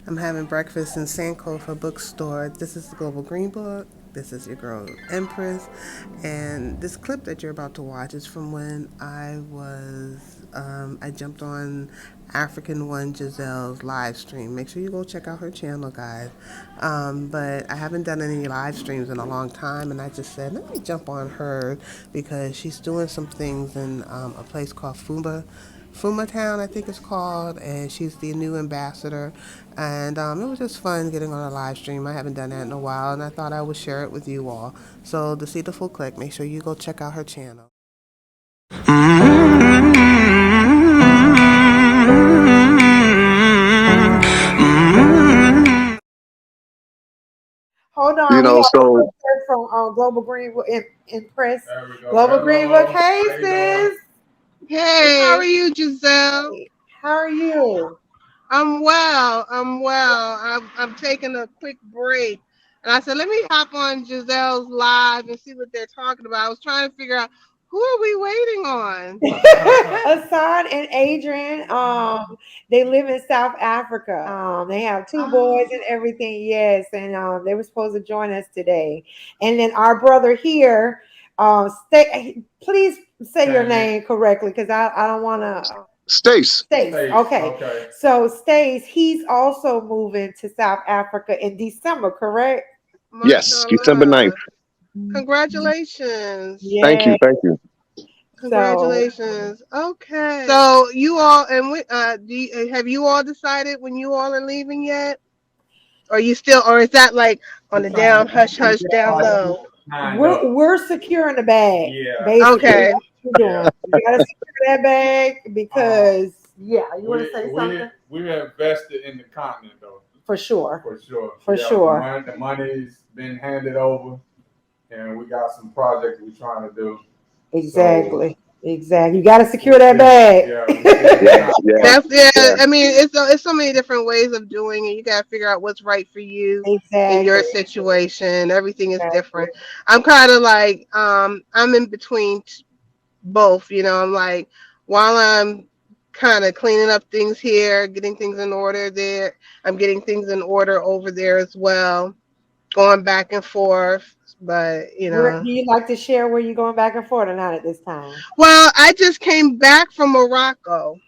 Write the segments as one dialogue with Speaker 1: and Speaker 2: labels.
Speaker 1: I'm having breakfast in Sankofa bookstore. This is the Global Green Book. This is your girl Empress, and this clip that you're about to watch is from when I jumped on African One Giselle's live stream. Make sure you go check out her channel, guys. But I haven't done any live streams in a long time, and I just said let me jump on her because she's doing some things in a place called Fuma Town, I think it's called, and she's the new ambassador. And it was just fun getting on a live stream. I haven't done that in a while, and I thought I would share it with you all. So to see the full clip, make sure you go check out her channel.
Speaker 2: Hold
Speaker 3: You
Speaker 2: on, we
Speaker 3: know,
Speaker 2: have a
Speaker 3: so
Speaker 2: sister from Global Greenwood Impress. There we go. Global Greenwood. Hey, sis.
Speaker 4: Hey, how are you, Giselle?
Speaker 2: Hey, how are you?
Speaker 4: I'm well. I'm well. I'm taking a quick break. And I said, let me hop on Giselle's live and see what they're talking about. I was trying to figure out who are we waiting on?
Speaker 2: Hassan and Adrian, they live in South Africa. They have two boys and everything. Yes, and they were supposed to join us today. And then our brother here, please say your name correctly because I don't want to.
Speaker 3: Stace,
Speaker 2: Stace. Okay. So Stace, he's also moving to South Africa in December, correct?
Speaker 3: yes, December
Speaker 4: Mashallah.
Speaker 3: 9th.
Speaker 4: Congratulations.
Speaker 3: Thank
Speaker 2: Yeah.
Speaker 3: you, thank you.
Speaker 2: So
Speaker 4: Congratulations. Okay. So you all and have you all decided when you all are leaving yet? Or you still, or is that like on the down hush hush down low?
Speaker 2: we're securing the bag. Yeah. Basically,
Speaker 4: Okay.
Speaker 2: that's what we're doing. You gotta secure that bag because yeah, you want to say something?
Speaker 5: We have invested in the continent though,
Speaker 2: For sure.
Speaker 5: for sure.
Speaker 2: For
Speaker 5: Yeah,
Speaker 2: sure.
Speaker 5: the money's been handed over, and we got some projects we're trying to do. So
Speaker 2: Exactly. Exactly. You gotta secure that bag.
Speaker 5: yeah, we see
Speaker 3: Yeah, yeah,
Speaker 4: That's yeah.
Speaker 3: yeah.
Speaker 4: I mean, it's so many different ways of doing it. You gotta figure out what's right for you in
Speaker 2: Exactly.
Speaker 4: your situation. Everything is
Speaker 2: Exactly.
Speaker 4: different. I'm kind of like I'm in between both. I'm like while I'm kind of cleaning up things here, getting things in order there. I'm getting things in order over there as well, going back and forth. But
Speaker 2: Where do you like to share where you're going back and forth or not at this time?
Speaker 4: well, I just came back from Morocco.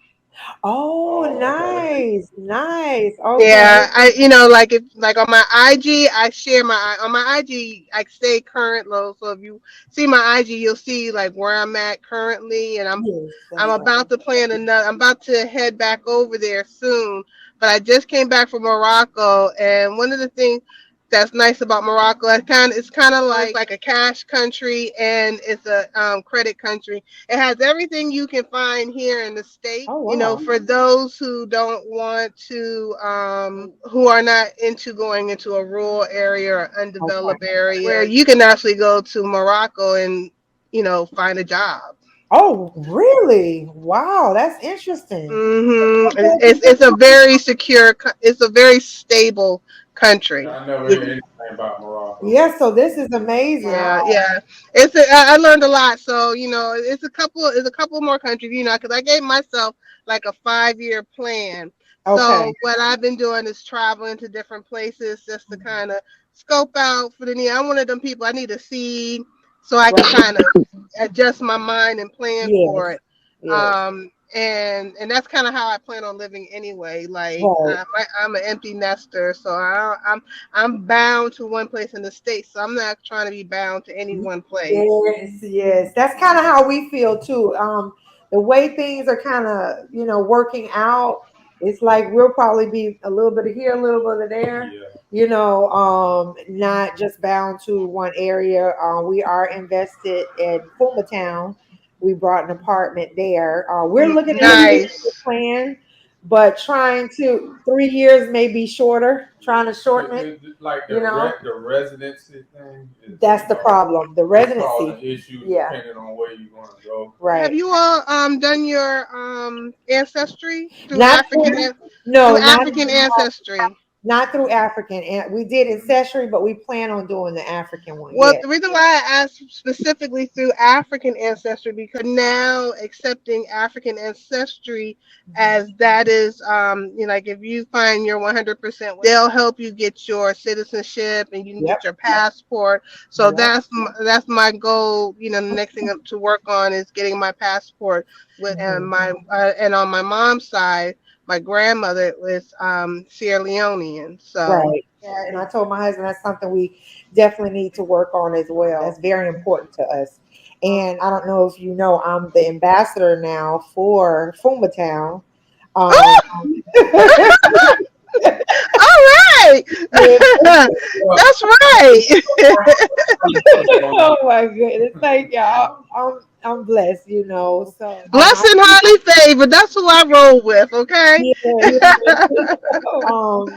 Speaker 2: Oh,
Speaker 5: okay.
Speaker 2: nice, nice. Okay.
Speaker 4: Yeah, like if like on my IG, I share on my IG, I stay current low. So if you see my IG, you'll see like where I'm at currently, and
Speaker 2: Yes,
Speaker 4: I'm
Speaker 2: that's
Speaker 4: about to plan another. I'm about to head back over there soon. But I just came back from Morocco, and one of the things that's nice about Morocco, it's kind of like a cash country, and it's a credit country. It has everything you can find here in the States.
Speaker 2: oh wow.
Speaker 4: For those who don't want to, who are not into going into a rural area or
Speaker 2: Okay.
Speaker 4: undeveloped area, where you can actually go to Morocco and find a job.
Speaker 2: Oh, really? Wow, that's interesting.
Speaker 4: It's a very secure, it's a very stable country.
Speaker 5: I never hear anything about Morocco.
Speaker 2: Yeah, so this is amazing.
Speaker 4: Yeah, yeah. I learned a lot. So it's a couple more countries. Because I gave myself like a 5-year plan.
Speaker 2: Okay.
Speaker 4: So what I've been doing is traveling to different places just to kind of scope out for the need. I'm one of them people. I need a seed so I can
Speaker 2: Right.
Speaker 4: kind of adjust my mind and plan for
Speaker 2: Yes.
Speaker 4: it.
Speaker 2: Yes.
Speaker 4: And that's kind of how I plan on living anyway. Like
Speaker 2: Right.
Speaker 4: I'm an empty nester, so I'm bound to one place in the States, so I'm not trying to be bound to any one place.
Speaker 2: Yes, yes. That's kind of how we feel too. The way things are kind of, working out, it's like we'll probably be a little bit of here, a little bit of there,
Speaker 5: Yeah.
Speaker 2: not just bound to one area. We are invested in Fuma Town. We brought an apartment there. We're looking at a 3 year
Speaker 4: Nice.
Speaker 2: plan, but trying to 3 years may be shorter, trying to shorten it,
Speaker 5: Like
Speaker 2: you know.
Speaker 5: the residency thing is,
Speaker 2: That's the problem. The
Speaker 5: it's causing
Speaker 2: residency.
Speaker 5: issues
Speaker 2: Yeah.
Speaker 5: depending on where you're going to go.
Speaker 4: Have
Speaker 2: Right.
Speaker 4: you all done your ancestry
Speaker 2: Not fully,
Speaker 4: through
Speaker 2: no, not
Speaker 4: African ancestry?
Speaker 2: Not through African, and we did ancestry, but we plan on doing the African one.
Speaker 4: Well,
Speaker 2: Yeah.
Speaker 4: the reason why I asked specifically through African ancestry because now accepting African ancestry as that is, like if you find your 100%, they'll help you get your citizenship and you can
Speaker 2: Yep.
Speaker 4: get your passport. So
Speaker 2: Yep.
Speaker 4: that's my goal. The next thing to work on is getting my passport with and
Speaker 2: Mhm.
Speaker 4: my and on my mom's side, my grandmother was Sierra Leonean. So.
Speaker 2: Right. Yeah, and I told my husband that's something we definitely need to work on as well. That's very important to us. And I don't know if you know, I'm the ambassador now for Fuma Town. Um,
Speaker 4: All right.
Speaker 2: yeah.
Speaker 4: That's right.
Speaker 2: Oh my goodness, thank y'all. I'm blessed, you know. So
Speaker 4: Blessed and highly favored. That's who I roll with, okay?
Speaker 2: yeah.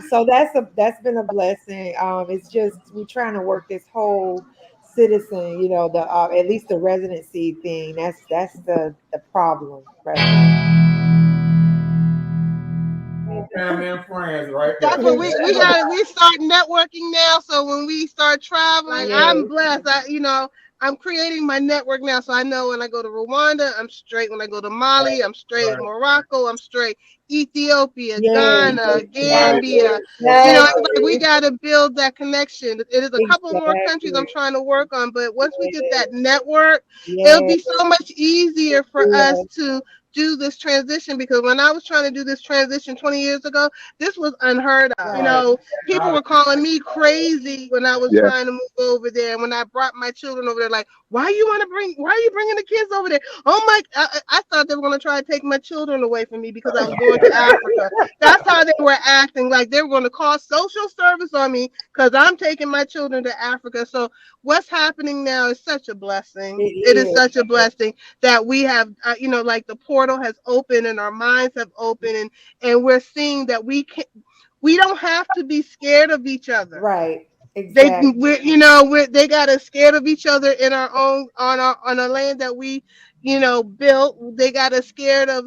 Speaker 2: So that's been a blessing. It's just we're trying to work this whole citizen, the at least the residency thing. That's the problem right
Speaker 5: Family and friends right
Speaker 4: That's
Speaker 5: there.
Speaker 4: what we start networking now. So when we start traveling,
Speaker 2: now.
Speaker 4: I'm blessed. I'm creating my network now. So I know when I go to Rwanda, I'm straight. When I go to Mali, I'm straight.
Speaker 5: Right.
Speaker 4: Morocco, I'm straight. Ethiopia,
Speaker 2: Yes,
Speaker 4: Ghana,
Speaker 2: yes,
Speaker 4: Gambia. It's like we
Speaker 2: exactly,
Speaker 4: got to build that connection. It is a couple more countries I'm
Speaker 2: exactly.
Speaker 4: trying to work on, but once we get that network, it'll
Speaker 2: Yes,
Speaker 4: be so much easier for us
Speaker 2: yes,
Speaker 4: to do this transition because when I was trying to do this transition 20 years ago, this was unheard of.
Speaker 2: right.
Speaker 4: People were calling me crazy when I was
Speaker 3: Yes.
Speaker 4: trying to move over there. And when I brought my children over there, like, why are you bringing the kids over there? Oh my, I thought they were going to try to take my children away from me because I was going to Africa. That's how they were acting. Like they were going to call social service on me because I'm taking my children to Africa. So what's happening now is such a
Speaker 2: It
Speaker 4: blessing. It is
Speaker 2: is.
Speaker 4: such a blessing that we have, like the portal has opened and our minds have opened and we're seeing that we don't have to be scared of each other.
Speaker 2: Right.
Speaker 4: They
Speaker 2: Exactly.
Speaker 4: they got us scared of each other in our own on a land that we built. They got us scared of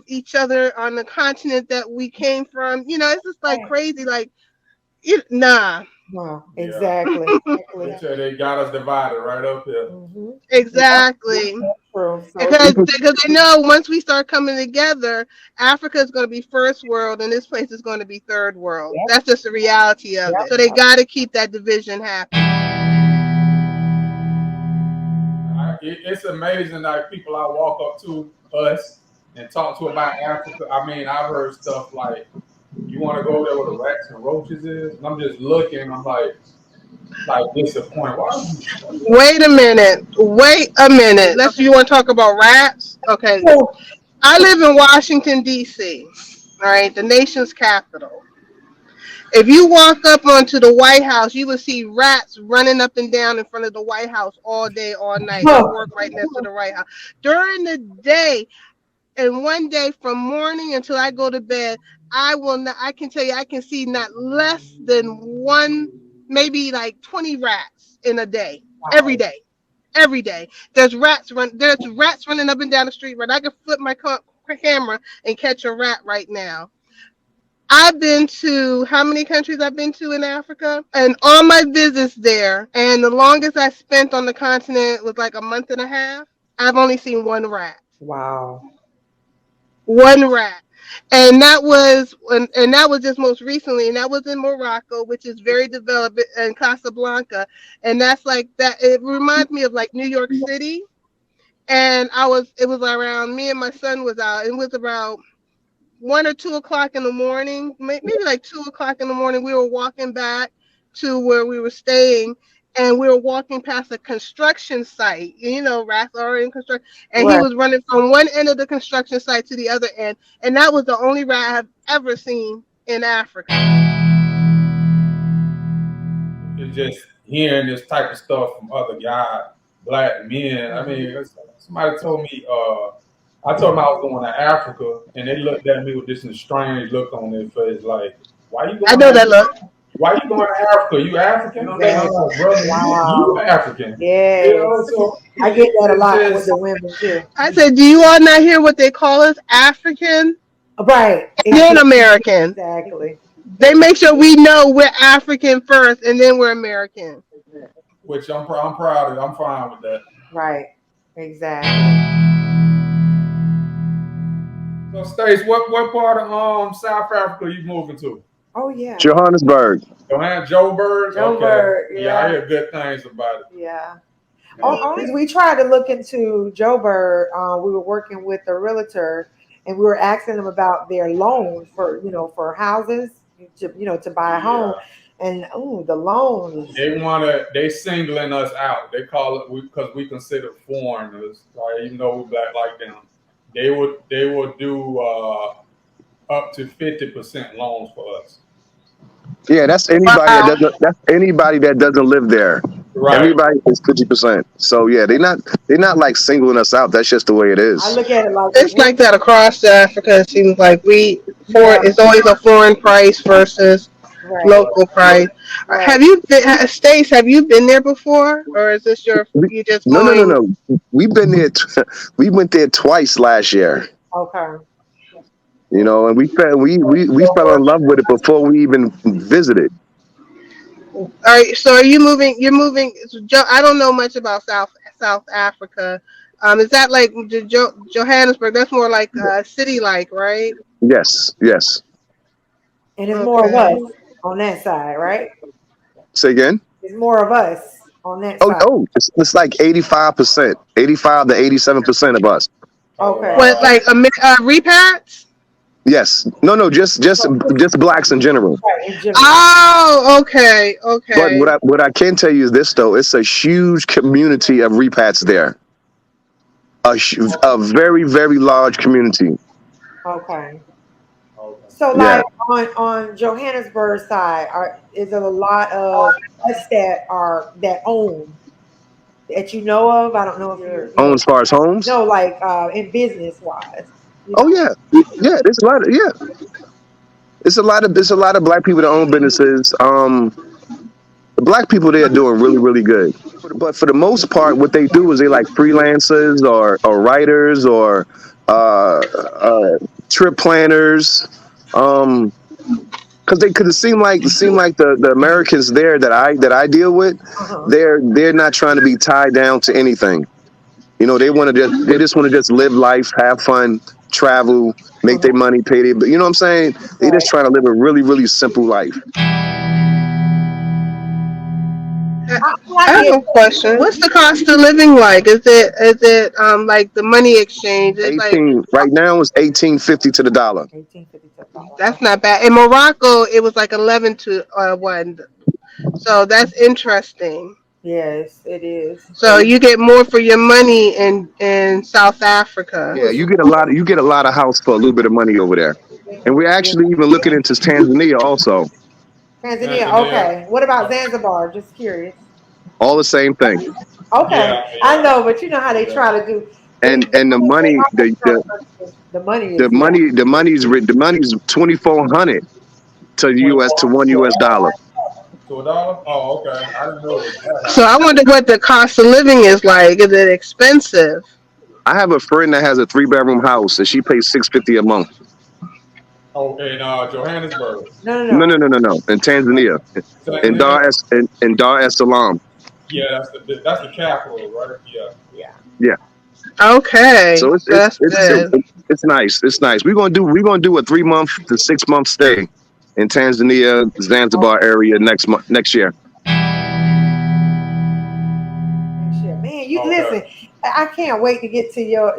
Speaker 4: each other on the continent that we came from. It's just like
Speaker 2: Right.
Speaker 4: crazy. Like nah.
Speaker 2: No,
Speaker 5: Yeah.
Speaker 2: exactly.
Speaker 5: They
Speaker 2: Exactly.
Speaker 5: sure they got us divided right up here.
Speaker 2: Mm-hmm. Yep.
Speaker 4: Exactly.
Speaker 2: That's true. So
Speaker 4: Because they know once we start coming together, Africa is going to be first world and this place is going to be third world.
Speaker 2: yep.
Speaker 4: That's just the reality of
Speaker 2: Yep.
Speaker 4: it. So they got to keep that division happening.
Speaker 5: It's amazing like people I walk up to us and talk to about Africa. I mean, I've heard stuff like, you want to go there where the rats and roaches is? And I'm just looking, I'm like disappointed. Why are you
Speaker 4: Wait a minute. Wait a minute. You want to talk about rats? Okay.
Speaker 2: So,
Speaker 4: I live in Washington, D.C., all right, the nation's capital. If you walk up onto the White House, you will see rats running up and down in front of the White House all day, all night. I
Speaker 2: huh,
Speaker 4: work right next to the White House. During the day, and one day from morning until I go to bed, I can tell you, I can see not less than one, maybe like 20 rats in a day, every
Speaker 2: wow.
Speaker 4: day. Every day, there's rats running up and down the street. Right, I can flip my camera and catch a rat right now. I've been to how many countries I've been to in Africa, and all my visits there, and the longest I spent on the continent was like a month and a half. I've only seen one rat.
Speaker 2: Wow.
Speaker 4: One rat. And that was just most recently, and that was in Morocco, which is very developed, in Casablanca, and that's like that. It reminds me of like New York City, and it was around me and my son was out. It was about 1 or 2 o'clock in the morning, maybe like 2 o'clock in the morning. We were walking back to where we were staying, and we were walking past a construction site. Rats are in construction, and he
Speaker 2: Right.
Speaker 4: was running from one end of the construction site to the other end, and that was the only rat I've ever seen in Africa.
Speaker 5: it's just hearing this type of stuff from other guys, black men. I mean, somebody told me, I told them I was going to Africa, and they looked at me with this strange look on their face, like, why you
Speaker 4: I
Speaker 5: going
Speaker 4: know
Speaker 5: to
Speaker 4: that look.
Speaker 5: why you going to Africa? You African? I'm like,
Speaker 2: Yes.
Speaker 5: no, brother, you
Speaker 2: Wow.
Speaker 5: African.
Speaker 2: Yes.
Speaker 5: So
Speaker 2: I get that a
Speaker 5: it's
Speaker 2: lot with
Speaker 5: just
Speaker 2: the women too.
Speaker 4: I said, do you all not hear what they call us? African
Speaker 2: Right.
Speaker 4: and American.
Speaker 2: Exactly.
Speaker 4: They make sure we know we're African first, and then we're American.
Speaker 5: which I'm proud of. I'm fine with that.
Speaker 2: Right. Exactly.
Speaker 5: So, Stace, what part of South Africa you moving to?
Speaker 2: Oh yeah.
Speaker 3: Johannesburg.
Speaker 5: Joburg. Okay.
Speaker 2: Joburg.
Speaker 5: Yeah, I
Speaker 2: Yeah.
Speaker 5: hear good things about it.
Speaker 2: Yeah.
Speaker 5: Yeah.
Speaker 2: Only we tried to look into Joburg. We were working with a realtor, and we were asking them about their loan for for houses to buy a home,
Speaker 5: Yeah.
Speaker 2: and the loan is
Speaker 5: They singling us out. They call it because we consider foreigners, right? Even though we're black like them, they would do up to 50% loans for us.
Speaker 3: Yeah,
Speaker 4: Wow.
Speaker 3: that's anybody that doesn't live there.
Speaker 5: Right.
Speaker 3: Everybody is 50%. So yeah, they're not like singling us out. That's just the way it
Speaker 2: I
Speaker 3: is.
Speaker 2: look at it like
Speaker 4: It's like that across Africa. It seems like
Speaker 2: yeah,
Speaker 4: it's always a foreign price versus
Speaker 2: right,
Speaker 5: Right.
Speaker 4: local price.
Speaker 2: right.
Speaker 4: Have you been, Stace? Have you been there before, or is this
Speaker 3: We,
Speaker 4: you just
Speaker 3: no, no, no,
Speaker 4: going?
Speaker 3: no. We've been there. We went there twice last year.
Speaker 2: Okay.
Speaker 3: And we fell in love with it before we even visited.
Speaker 4: All right. So are you moving? You're moving. I don't know much about South Africa. Is that like Johannesburg? That's more like city like, right?
Speaker 3: Yes, yes.
Speaker 2: And it's more of
Speaker 4: Okay.
Speaker 2: us on that side, right?
Speaker 3: Say again.
Speaker 2: It's more of us on that
Speaker 3: Oh,
Speaker 2: side.
Speaker 3: it's like 85%, 85 to 87% of us.
Speaker 5: Oh
Speaker 2: Okay.
Speaker 5: wow.
Speaker 4: What like repats?
Speaker 3: Yes. No, no, just blacks in general.
Speaker 2: Right, in general.
Speaker 4: Oh, okay,
Speaker 3: But what
Speaker 4: okay.
Speaker 3: I can tell you is this though, it's a huge community of repats there. A very, very large community.
Speaker 2: Okay.
Speaker 5: Okay.
Speaker 2: So
Speaker 3: Yeah.
Speaker 2: like on Johannesburg side, is there a lot of us that own that you know of? I don't know if you're
Speaker 3: As far as homes.
Speaker 2: no, like in business wise,
Speaker 3: Oh yeah. Yeah, there's a lot of yeah. It's a lot of black people that own businesses. The black people there are doing really, really good. But for the most part, what they do is they like freelancers or writers or trip planners. Um, because it seem like the Americans there that I deal with,
Speaker 2: Uh-huh.
Speaker 3: they're not trying to be tied down to anything. They just want to just live life, have fun, travel, make their
Speaker 2: Uh-huh.
Speaker 3: money, pay their. You know what I'm saying? They just
Speaker 2: Right.
Speaker 3: trying to live a really, really simple life.
Speaker 4: I
Speaker 2: I
Speaker 4: I have
Speaker 2: get
Speaker 4: a question. What's the cost of living like? Is it like the money exchange? It's like
Speaker 3: 18 right now is 18.50 to the dollar.
Speaker 2: 1857.
Speaker 4: that's not bad. In Morocco, it was like 11 to 1. So that's interesting.
Speaker 2: Yes, it is.
Speaker 4: So you get more for your money in South Africa.
Speaker 3: Yeah, you get a lot of house for a little bit of money over there, and we're actually even looking into Tanzania also.
Speaker 2: Tanzania.
Speaker 5: Tanzania.
Speaker 2: Okay. What about Zanzibar? Just curious.
Speaker 3: All the same thing.
Speaker 2: Okay,
Speaker 5: Yeah,
Speaker 2: I
Speaker 5: yeah,
Speaker 2: know, but you know how they
Speaker 5: yeah.
Speaker 2: try to do.
Speaker 3: And the money
Speaker 2: The money
Speaker 3: the
Speaker 2: is yeah.
Speaker 3: money the money's 2,400 to US to
Speaker 5: 24
Speaker 3: one US dollar.
Speaker 5: to a dollar. Oh, okay. I didn't know it was that
Speaker 4: So
Speaker 5: high.
Speaker 4: I wonder what the cost of living is like. Is it expensive?
Speaker 3: I have a friend that has a 3-bedroom house and she pays 650 a month.
Speaker 5: Oh, in Johannesburg,
Speaker 2: No, no,
Speaker 3: No,
Speaker 2: no.
Speaker 3: no, no, no, no. In Tanzania,
Speaker 5: Tanzania.
Speaker 3: in Dar es Salaam.
Speaker 5: Yeah, that's the capital, right? Yeah.
Speaker 2: Yeah.
Speaker 3: Yeah.
Speaker 4: Okay,
Speaker 3: So
Speaker 4: so that's good.
Speaker 3: it's nice. It's nice. We're gonna do a 3-month to 6-month stay in Tanzania, Zanzibar area next year.
Speaker 2: Shit, man, you
Speaker 5: Okay.
Speaker 2: listen. I can't wait to get to your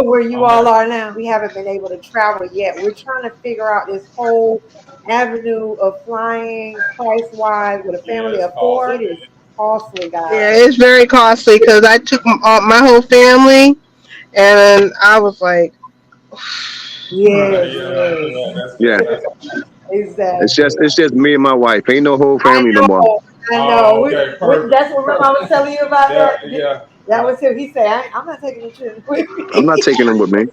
Speaker 2: where you all
Speaker 5: Okay.
Speaker 2: are now. We haven't been able to travel yet. We're trying to figure out this whole avenue of flying price wise with a
Speaker 5: Yeah,
Speaker 2: family
Speaker 5: it's
Speaker 2: of four.
Speaker 5: costly,
Speaker 2: It is
Speaker 5: man.
Speaker 2: costly,
Speaker 4: Yeah,
Speaker 2: guys.
Speaker 4: it's very costly because I took my whole family, and I was like,
Speaker 5: Yeah,
Speaker 2: Yes,
Speaker 5: yeah,
Speaker 2: yes,
Speaker 5: yeah. That's
Speaker 3: Yeah.
Speaker 5: expensive.
Speaker 3: It's
Speaker 2: exactly.
Speaker 3: just it's just me and my wife. Ain't no whole
Speaker 2: I
Speaker 3: family no more.
Speaker 2: know, I know.
Speaker 5: Oh, okay,
Speaker 2: That's
Speaker 5: perfect,
Speaker 2: what remember I was
Speaker 5: perfect.
Speaker 2: telling you about
Speaker 5: Yeah,
Speaker 2: that.
Speaker 5: yeah.
Speaker 2: That was him. He said, I'm not taking the trip with
Speaker 3: I'm not
Speaker 2: me."
Speaker 3: taking them with me.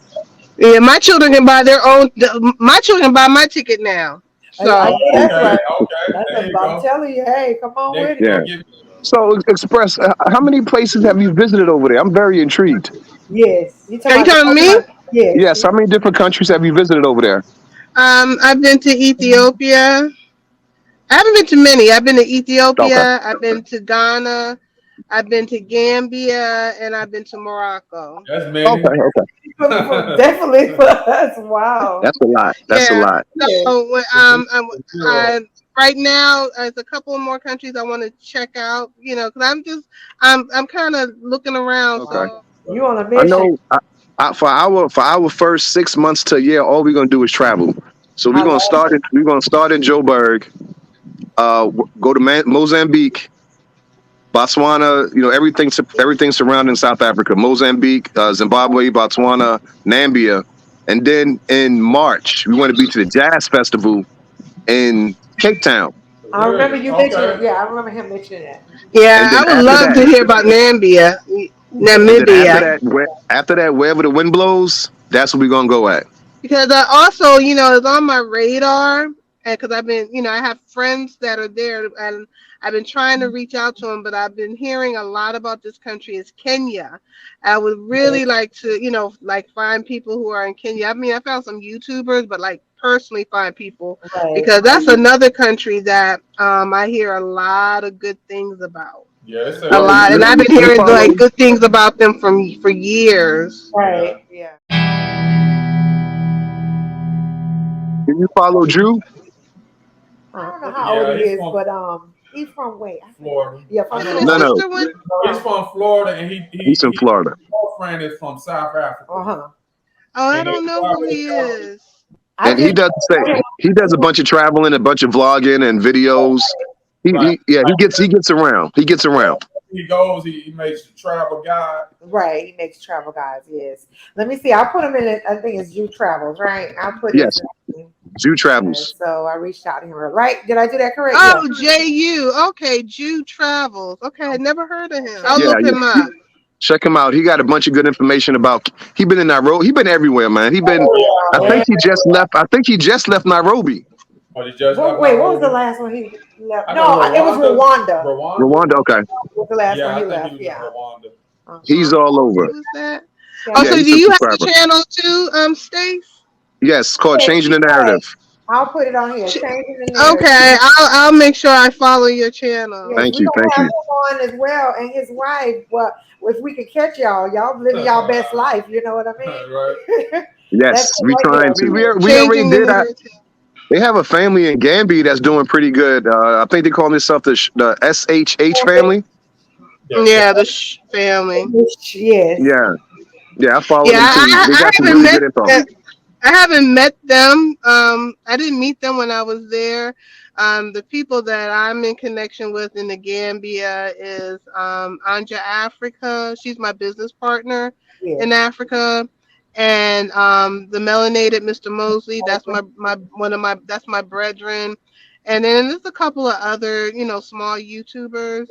Speaker 4: yeah, my children can buy their own. My children can buy my ticket now.
Speaker 2: I
Speaker 4: So
Speaker 2: know that's
Speaker 5: Okay,
Speaker 2: right.
Speaker 5: okay.
Speaker 2: That's
Speaker 5: There
Speaker 2: what
Speaker 5: you
Speaker 2: I'm
Speaker 5: go.
Speaker 2: telling you. Hey, come on
Speaker 5: They
Speaker 2: with it.
Speaker 5: they
Speaker 3: Yeah.
Speaker 5: give.
Speaker 3: So Express, how many places have you visited over there? I'm very intrigued.
Speaker 2: Yes. You talking
Speaker 4: are you
Speaker 2: about the
Speaker 4: telling me?
Speaker 2: restaurant? Yes.
Speaker 3: Yes, how many different countries have you visited over there?
Speaker 4: I've been to Ethiopia. I haven't been to many. I've been to
Speaker 3: Okay.
Speaker 4: Ethiopia. I've been to Ghana. I've been to Gambia, and I've been to Morocco.
Speaker 5: That's
Speaker 3: Okay.
Speaker 5: many.
Speaker 3: Okay.
Speaker 2: Definitely for us. Wow.
Speaker 3: That's a lot. That's a
Speaker 4: Yeah.
Speaker 3: lot.
Speaker 2: Yes.
Speaker 4: So
Speaker 5: Zero.
Speaker 4: right now, there's a couple more countries I want to check out. Because I'm kind of looking around.
Speaker 3: Okay.
Speaker 4: So
Speaker 2: You on a
Speaker 3: I
Speaker 2: mission.
Speaker 3: know. For our first 6 months to a year, all we're gonna do is travel. So
Speaker 2: I love
Speaker 3: we're gonna start in Joburg. Go to Mozambique, Botswana. Everything surrounding South Africa. Mozambique, Zimbabwe, Botswana, Namibia, and then in March we want to be to the Jazz Festival in Cape Town.
Speaker 2: I remember
Speaker 5: Really?
Speaker 2: you mentioning,
Speaker 5: Okay.
Speaker 2: yeah, I remember him mentioning that.
Speaker 3: And
Speaker 4: yeah,
Speaker 3: then
Speaker 4: I would
Speaker 3: after
Speaker 4: love
Speaker 3: that,
Speaker 4: to hear about
Speaker 3: and then
Speaker 4: Namibia.
Speaker 3: after that, wherever the wind blows, that's where we're gonna go at.
Speaker 4: Because I also, it's on my radar, and because I've been, I have friends that are there, and I've been trying to reach out to them, but I've been hearing a lot about this country. Is Kenya. I would really like to, like find people who are in Kenya. I mean, I found some YouTubers, but like personally find people
Speaker 2: Right.
Speaker 4: because that's another country that I hear a lot of good things about.
Speaker 5: Yeah, it's
Speaker 4: A
Speaker 5: a
Speaker 3: Well,
Speaker 4: lot, and I've been
Speaker 3: you
Speaker 4: hearing
Speaker 3: follow
Speaker 4: like good things about them for years.
Speaker 5: yeah.
Speaker 2: Right. Yeah.
Speaker 3: you follow Drew?
Speaker 2: I don't know how old
Speaker 5: Yeah,
Speaker 2: he
Speaker 5: he's
Speaker 2: is,
Speaker 5: from
Speaker 2: but he's from wait, I forget.
Speaker 5: Florida.
Speaker 2: Yeah,
Speaker 5: I
Speaker 2: from
Speaker 5: know
Speaker 4: And his
Speaker 3: No,
Speaker 2: Florida.
Speaker 3: no,
Speaker 4: sister went.
Speaker 5: he's from Florida, and
Speaker 3: he's in
Speaker 5: his
Speaker 3: Florida.
Speaker 5: girlfriend is from South Africa,
Speaker 2: Uh-huh.
Speaker 4: Oh, I
Speaker 5: and they
Speaker 4: don't know who
Speaker 5: travel.
Speaker 4: he is.
Speaker 2: I
Speaker 3: And
Speaker 2: just
Speaker 3: he does a bunch of traveling, a bunch of vlogging and videos.
Speaker 5: Like,
Speaker 3: He gets around. He gets around.
Speaker 5: he goes, he makes the travel guide.
Speaker 2: right, he makes travel guides, yes. Let me see. I'll put him in it. I think it's Jude Travels, right? I'll put his
Speaker 3: Yes,
Speaker 2: name.
Speaker 3: Jew
Speaker 2: Okay,
Speaker 3: travels.
Speaker 2: so I reached out to him. Right? Did I do that correct? Yeah.
Speaker 4: Oh, JU. Okay, Jude Travels. Okay, I never heard of him. I'll
Speaker 3: Yeah,
Speaker 4: look
Speaker 3: yeah.
Speaker 4: him up.
Speaker 3: Check him out. He got a bunch of good information about. He been in Nairobi. He been everywhere, man. He been. I
Speaker 2: Yeah.
Speaker 3: think he just left. I think he just left Nairobi.
Speaker 5: Or he just left
Speaker 2: Wait, what was the
Speaker 5: Nairobi.
Speaker 2: last one he left?
Speaker 5: I know
Speaker 2: No, it was
Speaker 5: Rwanda.
Speaker 2: Rwanda.
Speaker 5: Rwanda.
Speaker 3: Rwanda. Okay,
Speaker 2: Was the last one
Speaker 5: Yeah,
Speaker 2: he
Speaker 5: I think he
Speaker 2: left?
Speaker 5: was in
Speaker 2: Yeah.
Speaker 5: Rwanda.
Speaker 3: he's
Speaker 2: Uh-huh.
Speaker 3: all over.
Speaker 4: Who was that?
Speaker 2: Yeah,
Speaker 4: Oh,
Speaker 3: Yeah,
Speaker 4: so
Speaker 2: he,
Speaker 3: he's
Speaker 4: do
Speaker 3: a
Speaker 4: you have a
Speaker 3: subscriber.
Speaker 4: channel too, Stace?
Speaker 3: Yes, called
Speaker 2: yes,
Speaker 3: changing
Speaker 2: he
Speaker 3: the
Speaker 2: does.
Speaker 3: narrative.
Speaker 2: I'll put it on here.
Speaker 4: Ch-
Speaker 2: Changing the narrative.
Speaker 4: Okay, I'll make sure I follow your channel.
Speaker 2: Yes,
Speaker 3: Thank
Speaker 2: we're
Speaker 3: you,
Speaker 2: gonna
Speaker 3: thank
Speaker 2: have
Speaker 3: you.
Speaker 2: him on as well, and his wife. Well, if we could catch y'all living y'all best life. You know what I
Speaker 5: Right.
Speaker 2: mean? That's
Speaker 3: Yes,
Speaker 2: it
Speaker 3: we
Speaker 2: right
Speaker 3: trying to.
Speaker 2: there.
Speaker 3: We already
Speaker 4: Changing the
Speaker 3: did.
Speaker 4: narrative.
Speaker 3: They have a family in Gambia that's doing pretty good. I think they call themselves the SHH family.
Speaker 5: Yeah, yeah.
Speaker 4: Yeah, the family.
Speaker 2: Yes.
Speaker 3: Yeah, yeah, I follow
Speaker 4: Yeah,
Speaker 3: them too. They
Speaker 4: I
Speaker 3: got some
Speaker 4: haven't
Speaker 3: really
Speaker 4: met.
Speaker 3: good info.
Speaker 4: I haven't met them. I didn't meet them when I was there. The people that I'm in connection with in the Gambia is Anja Africa. She's my business partner
Speaker 2: Yes.
Speaker 4: in Africa, and the melanated Mr. Mosley. That's my one of my that's my brethren. And then there's a couple of other, small YouTubers.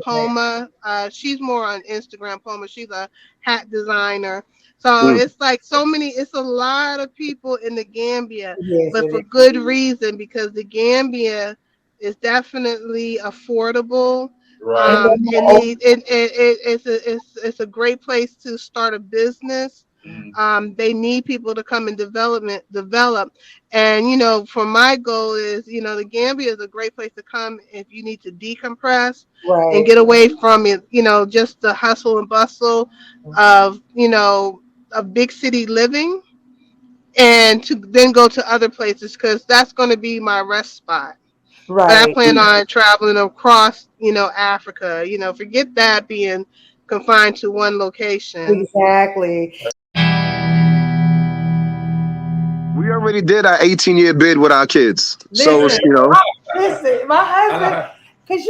Speaker 4: Poma, she's more on Instagram. Poma, she's a hat designer. So
Speaker 3: Mm,
Speaker 4: it's like so many, it's a lot of people in the Gambia,
Speaker 2: Yes.
Speaker 4: but
Speaker 2: It
Speaker 4: for
Speaker 2: is.
Speaker 4: good reason because the Gambia is definitely affordable.
Speaker 2: And
Speaker 5: Right.
Speaker 4: It need it's a great place to start a business.
Speaker 5: Mm.
Speaker 4: They need people to come and develop, and for my goal is the Gambia is a great place to come if you need to decompress and
Speaker 2: right.
Speaker 4: get away from it. Just the hustle and bustle of of big city living, and to then go to other places because that's going to be my rest spot. But I
Speaker 2: Right.
Speaker 4: plan on traveling across, Africa. Forget that being confined to one location.
Speaker 2: Exactly.
Speaker 3: we already did our 18-year bid with our kids, so
Speaker 2: Listen,
Speaker 3: it's, you know,
Speaker 2: listen, my
Speaker 5: And
Speaker 2: husband,
Speaker 5: I,
Speaker 2: because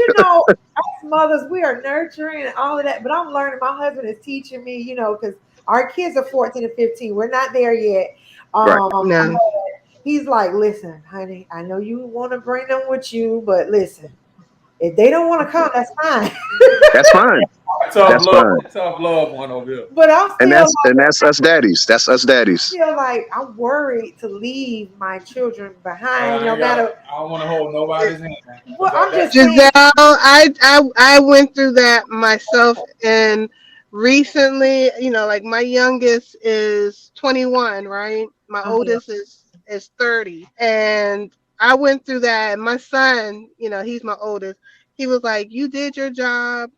Speaker 2: us mothers, we are nurturing and all of that, but I'm learning. My husband is teaching me, because our kids are 14 and 15. We're not there yet.
Speaker 3: right?
Speaker 4: No.
Speaker 2: He's like, listen, honey, I know you want to bring them with you, but listen, if they don't want to come, that's fine.
Speaker 3: That's fine. That's fine.
Speaker 5: tough love one over here.
Speaker 2: But I'm
Speaker 3: And
Speaker 2: still
Speaker 3: that's us daddies. That's us daddies.
Speaker 2: feel like I'm worried to leave my children
Speaker 5: Man,
Speaker 2: behind,
Speaker 5: I
Speaker 2: no
Speaker 5: ain't got.
Speaker 2: matter
Speaker 5: I don't want to hold nobody's hand.
Speaker 2: what. I'm
Speaker 5: That,
Speaker 2: just
Speaker 4: Giselle,
Speaker 2: saying,
Speaker 4: I went through that myself, and recently, like my youngest is 21, right? My
Speaker 2: uh-huh,
Speaker 4: oldest is is 30. And I went through that. And my son, he's my oldest. He was like, "You did your job,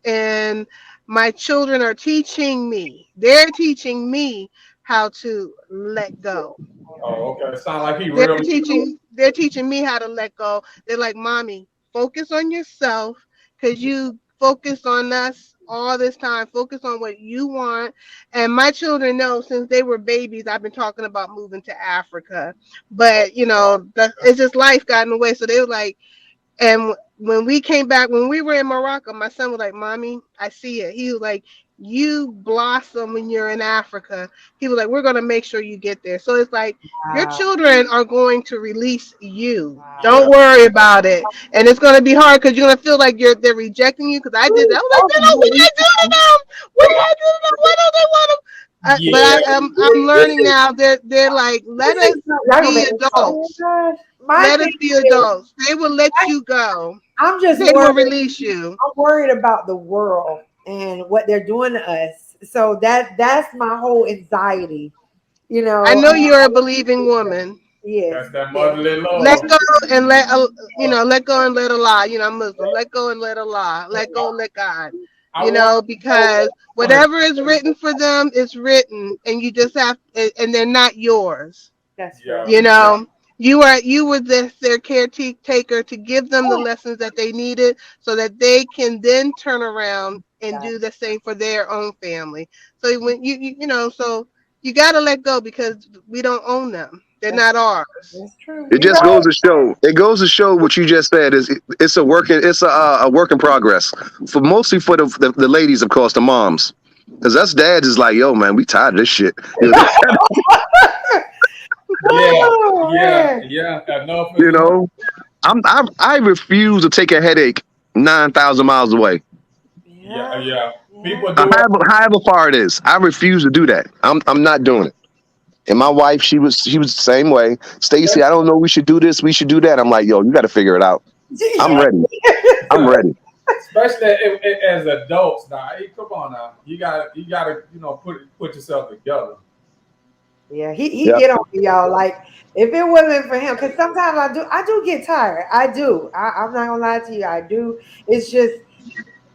Speaker 4: and my children are teaching me. They're teaching me how to let go.
Speaker 5: Oh, okay. Sound like he
Speaker 4: They're
Speaker 5: really.
Speaker 4: teaching me how to let go. They're like, Mommy, focus on yourself because you focus on us all this time. Focus on what you want. And my children know since they were babies, I've been talking about moving to Africa. But it's just life got in the way. So they were like, and when we came back, when we were in Morocco, my son was like, Mommy, I see it. He was like, you blossom when you're in Africa. He was like, we're going to make sure you get there. So it's like, your
Speaker 2: Wow.
Speaker 4: children are going to release you.
Speaker 2: Wow.
Speaker 5: Yeah.
Speaker 4: Don't worry about it. And it's going to be hard because you're going to feel like they're rejecting you. Because I did that. I was like,
Speaker 2: Oh,
Speaker 4: what did I do to them? What did I do to them? Why don't they want them? But
Speaker 5: Yeah.
Speaker 4: I'm learning now. They're like, let
Speaker 2: this
Speaker 4: us
Speaker 2: is y'all gonna
Speaker 4: be
Speaker 2: make me oh
Speaker 4: adults.
Speaker 2: my gosh. My
Speaker 4: Let us
Speaker 2: thing
Speaker 4: be
Speaker 2: is,
Speaker 4: adults. They will let
Speaker 2: I,
Speaker 4: you go.
Speaker 2: I'm just
Speaker 4: They
Speaker 2: worried.
Speaker 4: will release you.
Speaker 2: I'm worried about the world and what they're doing to us. So that's my whole anxiety. You
Speaker 4: I
Speaker 2: know,
Speaker 4: know you're a believing woman.
Speaker 2: yes,
Speaker 5: That's that
Speaker 2: yes.
Speaker 5: motherly
Speaker 4: Let
Speaker 5: love.
Speaker 4: go and let go and let Allah. I'm Muslim. Let go and let Allah. Let go and let God.
Speaker 5: I want
Speaker 4: Because whatever is written for them is written, and you just have, and they're not yours.
Speaker 2: That's
Speaker 5: yeah.
Speaker 2: real.
Speaker 4: You know, you were their caretaker to give them the lessons that they needed, so that they can then turn around and
Speaker 2: God,
Speaker 4: do the same for their own family. So when so you got to let go because we don't own them. They're
Speaker 2: that's
Speaker 4: not ours.
Speaker 2: that's true.
Speaker 3: It
Speaker 2: You're
Speaker 3: just
Speaker 2: right.
Speaker 3: goes to show. It goes to show what you just said is it's a working. It's a work in progress for mostly for the ladies, of course, the moms, because us dads is like, yo, man, we tired of this shit.
Speaker 5: Yeah.
Speaker 2: Oh
Speaker 5: Yeah.
Speaker 2: man.
Speaker 5: Yeah. Enough is
Speaker 3: You
Speaker 5: enough.
Speaker 3: know, I refuse to take a headache 9,000 miles away.
Speaker 5: Yeah.
Speaker 2: Yeah.
Speaker 5: Yeah.
Speaker 2: Yeah.
Speaker 5: People do it.
Speaker 3: However far it is, I refuse to do that. I'm not doing it. And my wife, she was the same way. Stacy, I don't know. We should do this. We should do that. I'm like, yo, you got to figure it out. I'm
Speaker 5: Yeah.
Speaker 3: ready. I'm ready.
Speaker 5: Especially as adults now. Hey, come on now. You gotta put yourself together.
Speaker 2: Yeah, he
Speaker 3: Yeah.
Speaker 2: get on me, y'all. Like if it wasn't for him, because sometimes I do get tired. I do. I'm not gonna lie to you. I do. It's just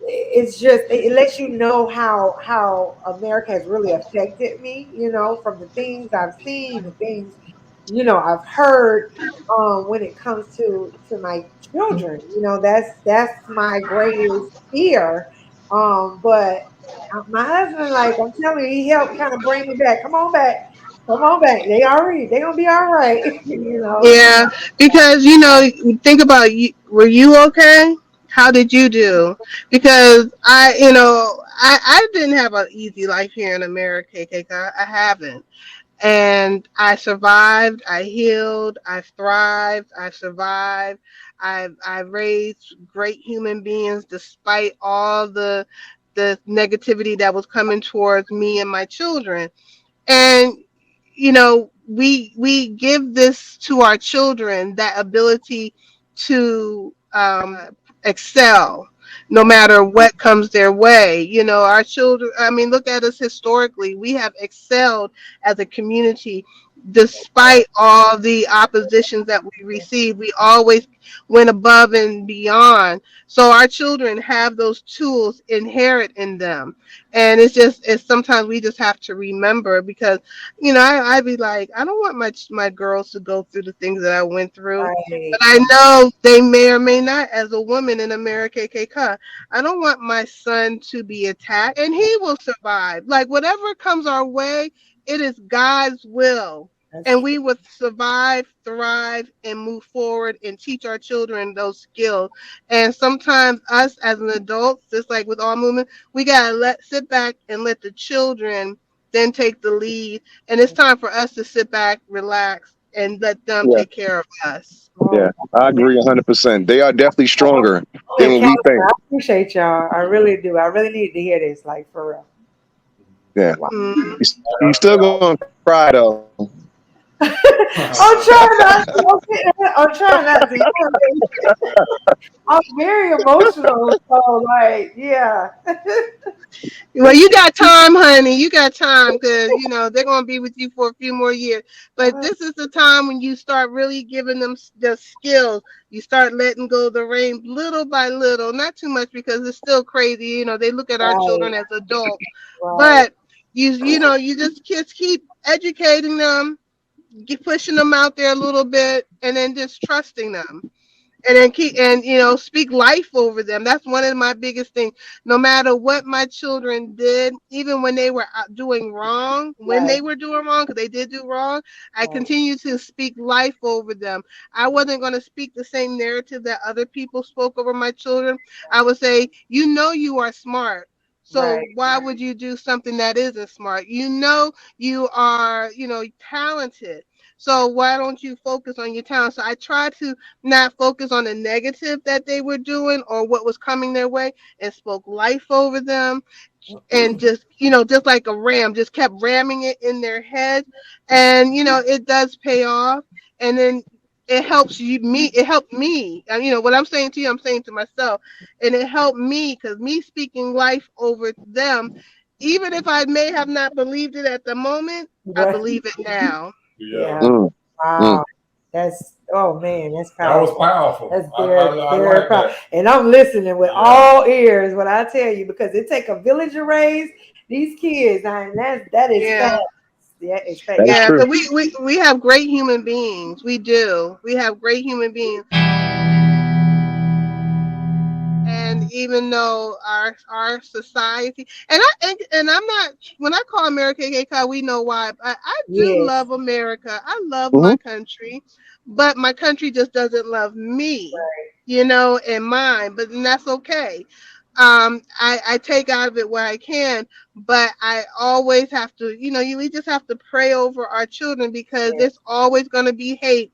Speaker 2: it lets you know how America has really affected me. From the things I've seen, the things I've heard. When it comes to my children, that's my greatest fear. But my husband, like I'm telling you, he helped kind of bring me back. Come on back. Come on back. They gonna be all right.
Speaker 4: Yeah, because think about you. Were you okay? How did you do? Because I didn't have an easy life here in America, KK. I haven't, and I survived. I healed. I thrived. I survived. I raised great human beings despite all the negativity that was coming towards me and my children. And we give this to our children, that ability to excel no matter what comes their way. Our children, I mean, look at us historically. We have excelled as a community despite all the oppositions that we received. We always went above and beyond. So our children have those tools inherent in them. And it's sometimes we just have to remember, because I'd be like, I don't want my girls to go through the things that I went through. But
Speaker 2: Right.
Speaker 4: I know they may or may not. As a woman in America, KK, I don't want my son to be attacked, and he will survive. Like whatever comes our way, it is God's will.
Speaker 2: That's
Speaker 4: And
Speaker 2: true.
Speaker 4: we would survive, thrive, and move forward and teach our children those skills. And sometimes us as an adult, just like with all movement, we gotta sit back and let the children then take the lead. And it's time for us to sit back, relax, and let them
Speaker 3: Yeah.
Speaker 4: take care of us.
Speaker 3: Yeah.
Speaker 2: Oh,
Speaker 3: I agree 100%. They are definitely stronger than what we
Speaker 2: encounter.
Speaker 3: think.
Speaker 2: I appreciate y'all. I really do. I really need to hear this, like for real.
Speaker 3: Yeah.
Speaker 2: Wow.
Speaker 4: Mm.
Speaker 3: You still gonna cry though.
Speaker 2: I'm trying not to. I'm trying not to. I'm very emotional. So, like, yeah.
Speaker 4: Well, you got time, honey. You got time because they're gonna be with you for a few more years. But this is the time when you start really giving them the skills. You start letting go of the reins little by little, not too much because it's still crazy. They look at our
Speaker 2: Right,
Speaker 4: children as adults,
Speaker 2: right.
Speaker 4: but you just keep educating them, keep pushing them out there a little bit, and then just trusting them and then keep and speak life over them. That's one of my biggest things. No matter what my children did, even when they were doing wrong, when
Speaker 2: Right,
Speaker 4: they were doing wrong, because they did do wrong, I
Speaker 2: right,
Speaker 4: continue to speak life over them. I wasn't going to speak the same narrative that other people spoke over my children. I would say, you are smart, so
Speaker 2: right.
Speaker 4: why would you do something that isn't smart? You are talented, so why don't you focus on your talent? So I try to not focus on the negative that they were doing or what was coming their way, and spoke life over them, and just like a ram, just kept ramming it in their head. And it does pay off. And then it helped me. And what I'm saying to you, I'm saying to myself. And it helped me because me speaking life over them, even if I may have not believed it at the moment, I
Speaker 2: Right.
Speaker 4: believe it now.
Speaker 5: Yeah,
Speaker 2: Yeah.
Speaker 3: Mm, mm.
Speaker 2: Wow. That's, oh man, that's
Speaker 5: that was
Speaker 2: powerful.
Speaker 5: powerful.
Speaker 2: That's
Speaker 5: I,
Speaker 2: very,
Speaker 5: I
Speaker 2: very
Speaker 5: like
Speaker 2: powerful.
Speaker 5: that.
Speaker 2: And I'm listening with
Speaker 5: Yeah,
Speaker 2: all ears when I tell you, because it take a village to raise these kids. And that is fast.
Speaker 4: Yeah.
Speaker 2: Yeah, it's fast.
Speaker 3: That is
Speaker 4: Yeah,
Speaker 3: true.
Speaker 4: because we have great human beings. We do. We have great human beings. And even though our society, and I'm not, when I call America KK, we know why. But I do
Speaker 2: Yes.
Speaker 4: love America. I love
Speaker 3: Hmm.
Speaker 4: my country, but my country just doesn't love me, and mine. But then that's okay. I take out of it what I can, but I always have to, we just have to pray over our children because
Speaker 2: Yes.
Speaker 4: there's always going to be hate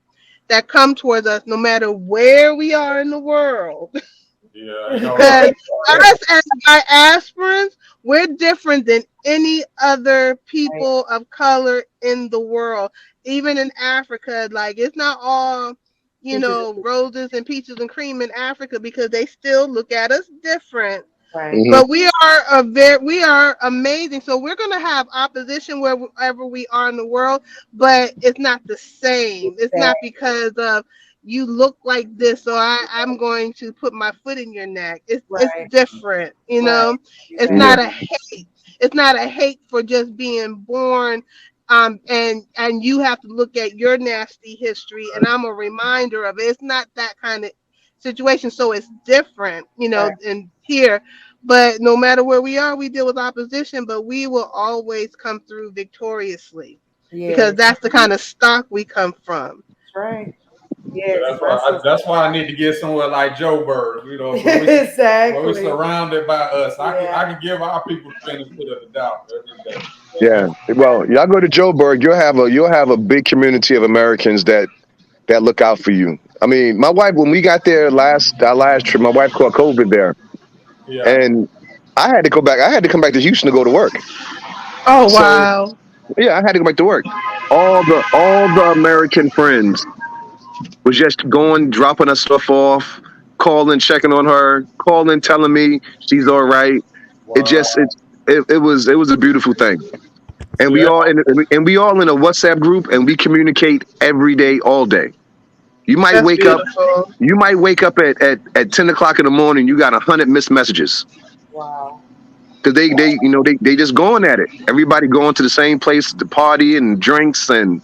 Speaker 4: that come towards us, no matter where we are in the world.
Speaker 5: yeah, you know,
Speaker 4: Because us as diasporans, we're different than any other
Speaker 2: Right.
Speaker 4: people of color in the world. Even in Africa, like it's not all,
Speaker 2: Teachers.
Speaker 4: roses and peaches and cream in Africa because they still look at us different.
Speaker 2: Right.
Speaker 3: Hmm.
Speaker 4: But we are amazing. So we're gonna have opposition wherever we are in the world, but it's not the same. It's not
Speaker 2: Exactly.
Speaker 4: because of you look like this, so I'm going to put my foot in your neck. It's
Speaker 2: Right.
Speaker 4: different,
Speaker 2: Right.
Speaker 4: It's
Speaker 3: Yeah.
Speaker 4: not a
Speaker 2: Exactly.
Speaker 4: hate. It's not a hate for just being born. And you have to look at your nasty history, and I'm a reminder of it. It's not that kind of situation, so it's different,
Speaker 2: Right.
Speaker 4: in here. But no matter where we are, we deal with opposition, but we will always come through victoriously because
Speaker 2: Yes.
Speaker 4: that's the kind of stock we come from.
Speaker 2: That's right.
Speaker 5: yeah,
Speaker 2: Yes.
Speaker 5: that's
Speaker 2: My
Speaker 5: why
Speaker 2: sister.
Speaker 5: that's why I need to get somewhere like Joburg. Where we
Speaker 2: Exactly.
Speaker 5: surrounded by us. I
Speaker 2: Yeah.
Speaker 5: can give our people the benefit of the doubt every day.
Speaker 3: Yeah. Well, y'all go to Joburg, you'll have a big community of Americans that look out for you. I mean, my wife, when we got there our last trip, my wife caught COVID there,
Speaker 5: Yeah.
Speaker 3: and I had to go back. I had to come back to Houston to go to work.
Speaker 4: Oh
Speaker 3: So
Speaker 4: wow.
Speaker 3: yeah, I had to go back to work. All the American friends was just going, dropping us stuff off, calling, checking on her, calling, telling me she's all right. It just
Speaker 5: Wow.
Speaker 3: it was a beautiful thing. And we
Speaker 5: Yeah.
Speaker 3: all in a WhatsApp group, and we communicate every day, all day. You might
Speaker 4: That's
Speaker 3: wake up
Speaker 4: beautiful.
Speaker 3: you might wake up at 10 o'clock in the morning. You got 100 missed messages
Speaker 2: Wow.
Speaker 3: because they just going at it. Everybody going to the same place to party and drinks, and